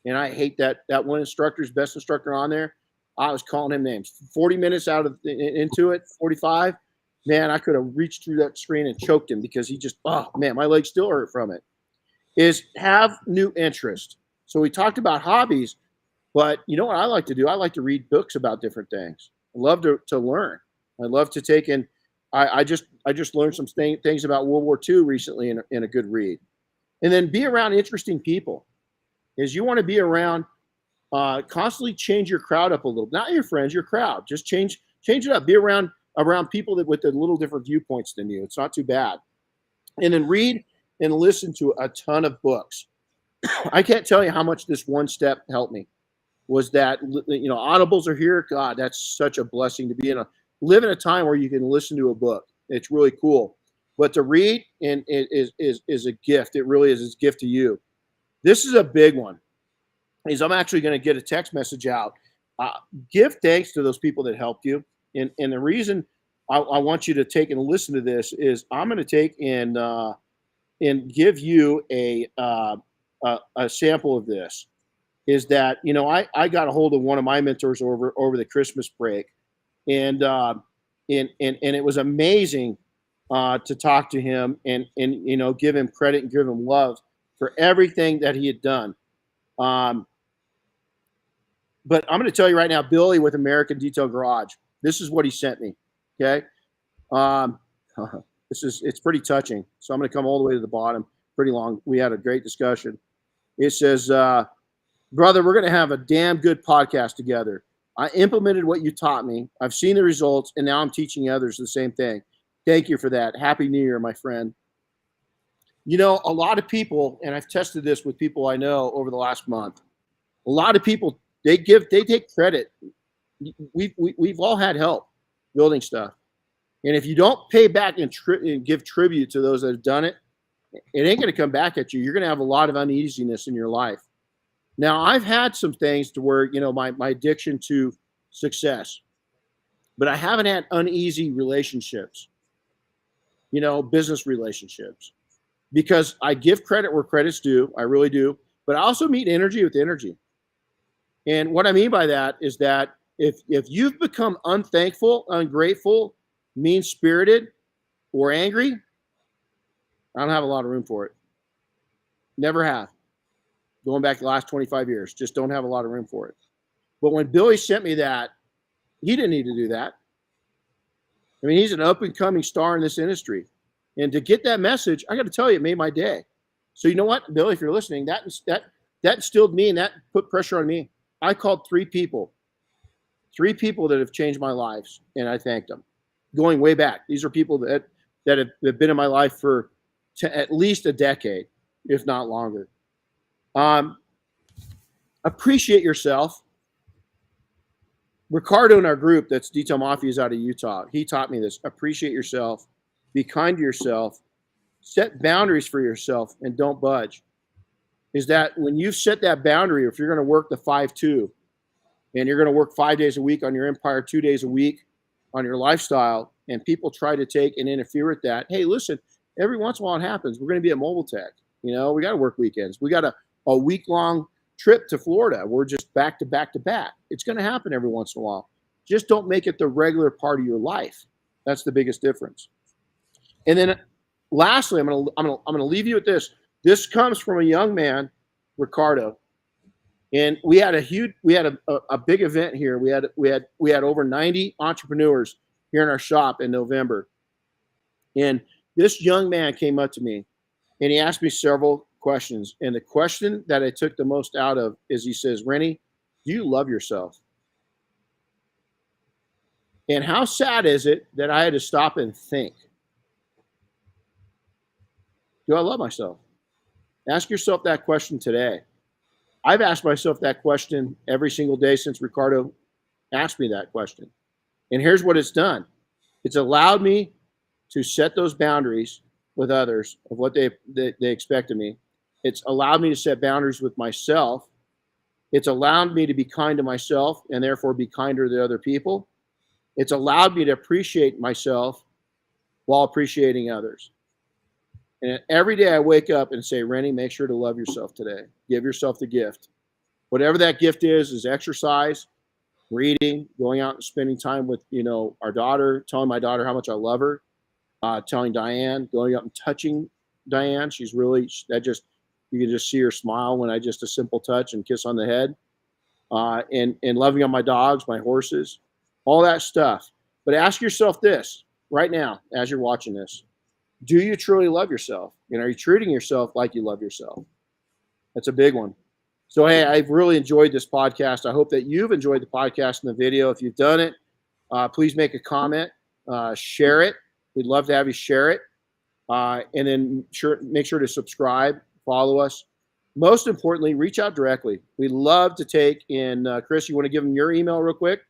And I hate that one instructor's best instructor on there. I was calling him names. 40 minutes into it, 45. Man, I could have reached through that screen and choked him because he just, oh man, my legs still hurt from it. Is have new interest. So we talked about hobbies, but you know what I like to do? I like to read books about different things. I love to learn. I love to take in. I just learned some things about World War II recently in a good read. And then be around interesting people. Is you want to be around, constantly change your crowd up a little. Not your friends, your crowd. Just change it up. Be around people with a little different viewpoints than you. It's not too bad. And then read and listen to a ton of books. I can't tell you how much this one step helped me. Was that, Audibles are here. God, that's such a blessing to live in a time where you can listen to a book. It's really cool. But to read is a gift. It really is. It's a gift to you. This is a big one. I'm actually going to get a text message out. Give thanks to those people that helped you. And the reason I want you to take and listen to this is I'm going to take and give you a sample of this. Is that, I got a hold of one of my mentors over the Christmas break, and it was amazing to talk to him and give him credit and give him love for everything that he had done. But I'm going to tell you right now, Billy with American Detail Garage, this is what he sent me. Okay. It's pretty touching. So I'm going to come all the way to the bottom, pretty long. We had a great discussion. It says, brother, we're going to have a damn good podcast together. I implemented what you taught me. I've seen the results, and now I'm teaching others the same thing. Thank you for that. Happy New Year, my friend. A lot of people, and I've tested this with people I know over the last month, a lot of people, they take credit. We've all had help building stuff. And if you don't pay back and give tribute to those that have done it, it ain't going to come back at you. You're going to have a lot of uneasiness in your life. Now, I've had some things to where, my addiction to success, but I haven't had uneasy relationships, business relationships, because I give credit where credit's due. I really do. But I also meet energy with energy. And what I mean by that is that if you've become unthankful, ungrateful, mean-spirited, or angry, I don't have a lot of room for it. Never have. Going back the last 25 years, just don't have a lot of room for it. But when Billy sent me that, he didn't need to do that. I mean, he's an up-and-coming star in this industry. And to get that message, I got to tell you, it made my day. So you know what, Billy, if you're listening, that instilled me and that put pressure on me. I called 3 people that have changed my lives, and I thanked them. Going way back. These are people that have been in my life for at least a decade, if not longer. Appreciate yourself. Ricardo in our group, that's Detail Mafia, is out of Utah. He taught me this. Appreciate yourself. Be kind to yourself. Set boundaries for yourself and don't budge. is that when you set that boundary, if you're going to work the 5-2 and you're going to work 5 days a week on your empire, 2 days a week on your lifestyle, and people try to take and interfere with that, hey, listen, every once in a while it happens. We're going to be at Mobile Tech. We got to work weekends. We got a week-long trip to Florida. We're just back to back to back. It's going to happen every once in a while. Just don't make it the regular part of your life. That's the biggest difference. And then lastly, I'm gonna leave you with this. This comes from a young man, Ricardo. And we had a big event here. We had over 90 entrepreneurs here in our shop in November. And this young man came up to me and he asked me several questions. And the question that I took the most out of is he says, Renny, do you love yourself? And how sad is it that I had to stop and think? Do I love myself? Ask yourself that question today. I've asked myself that question every single day since Ricardo asked me that question. And here's what it's done. It's allowed me to set those boundaries with others of what they expect of me. It's allowed me to set boundaries with myself. It's allowed me to be kind to myself and therefore be kinder to other people. It's allowed me to appreciate myself while appreciating others. And every day I wake up and say, Renny, make sure to love yourself today. Give yourself the gift. Whatever that gift is exercise, reading, going out and spending time with, our daughter, telling my daughter how much I love her, telling Diane, going up and touching Diane. She's really, you can just see her smile when I just a simple touch and kiss on the head. And loving on my dogs, my horses, all that stuff. But ask yourself this right now, as you're watching this. Do you truly love yourself? Are you treating yourself like you love yourself? That's a big one. So, hey, I've really enjoyed this podcast. I hope that you've enjoyed the podcast and the video. If you've done it, please make a comment, share it. We'd love to have you share it. And then make sure to subscribe, follow us. Most importantly, reach out directly. We love to take in, Chris, you want to give them your email real quick?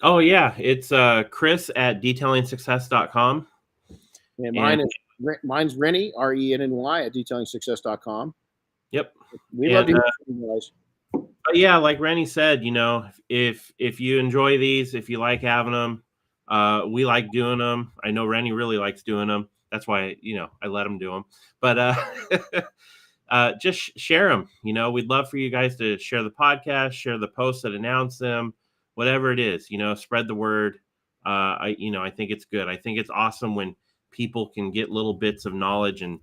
Oh, yeah. It's chris@detailingsuccess.com. And mine's Renny, RENNY, @detailingsuccess.com. Yep. We love to hear from you guys. But yeah, like Renny said, if you enjoy these, if you like having them, we like doing them. I know Renny really likes doing them. That's why, I let him do them. But just share them. We'd love for you guys to share the podcast, share the posts that announce them, whatever it is. Spread the word. I think it's good. I think it's awesome when people can get little bits of knowledge and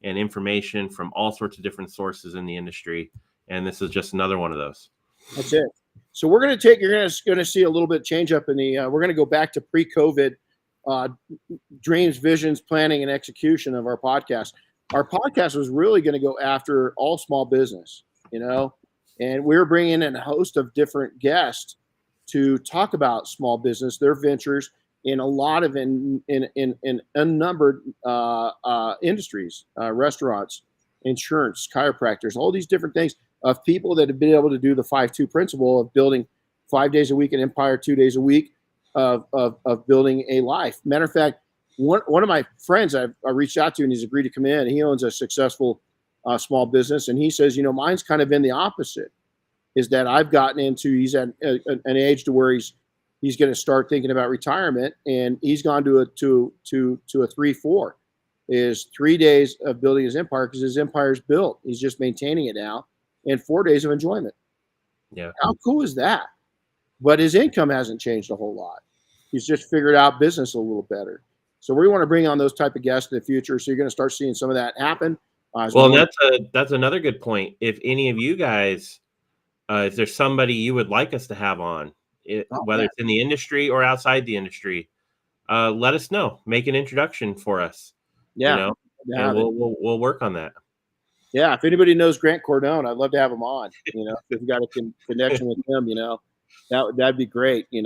information from all sorts of different sources in the industry. And this is just another one of those. That's it. So you're going to see a little bit change up in the, we're going to go back to pre-COVID dreams, visions, planning, and execution of our podcast. Our podcast was really going to go after all small business, and we're bringing in a host of different guests to talk about small business, their ventures, in a lot of in unnumbered industries, restaurants, insurance, chiropractors, all these different things of people that have been able to do the 5-2 principle of building 5 days a week an empire, 2 days a week of building a life. Matter of fact, one of my friends I reached out to and he's agreed to come in. He owns a successful small business, and he says, mine's kind of been the opposite. Is that I've gotten into, he's at an age to where he's going to start thinking about retirement, and he's gone to a 3-4, is 3 days of building his empire because his empire is built. He's just maintaining it now, and 4 days of enjoyment. Yeah. How cool is that? But his income hasn't changed a whole lot. He's just figured out business a little better. So we want to bring on those type of guests in the future. So you're going to start seeing some of that happen. Well, that's another good point. If any of you guys, if there's somebody you would like us to have on, whether it's in the industry or outside the industry, let us know. Make an introduction for us. Yeah. And we'll work on that. Yeah. If anybody knows Grant Cardone, I'd love to have him on. If you've got a connection with him, that'd be great. Hey,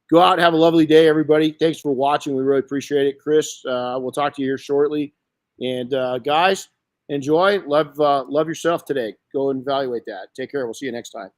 go out and have a lovely day, everybody. Thanks for watching. We really appreciate it. Chris, we'll talk to you here shortly. And guys, enjoy. Love yourself today. Go and evaluate that. Take care. We'll see you next time.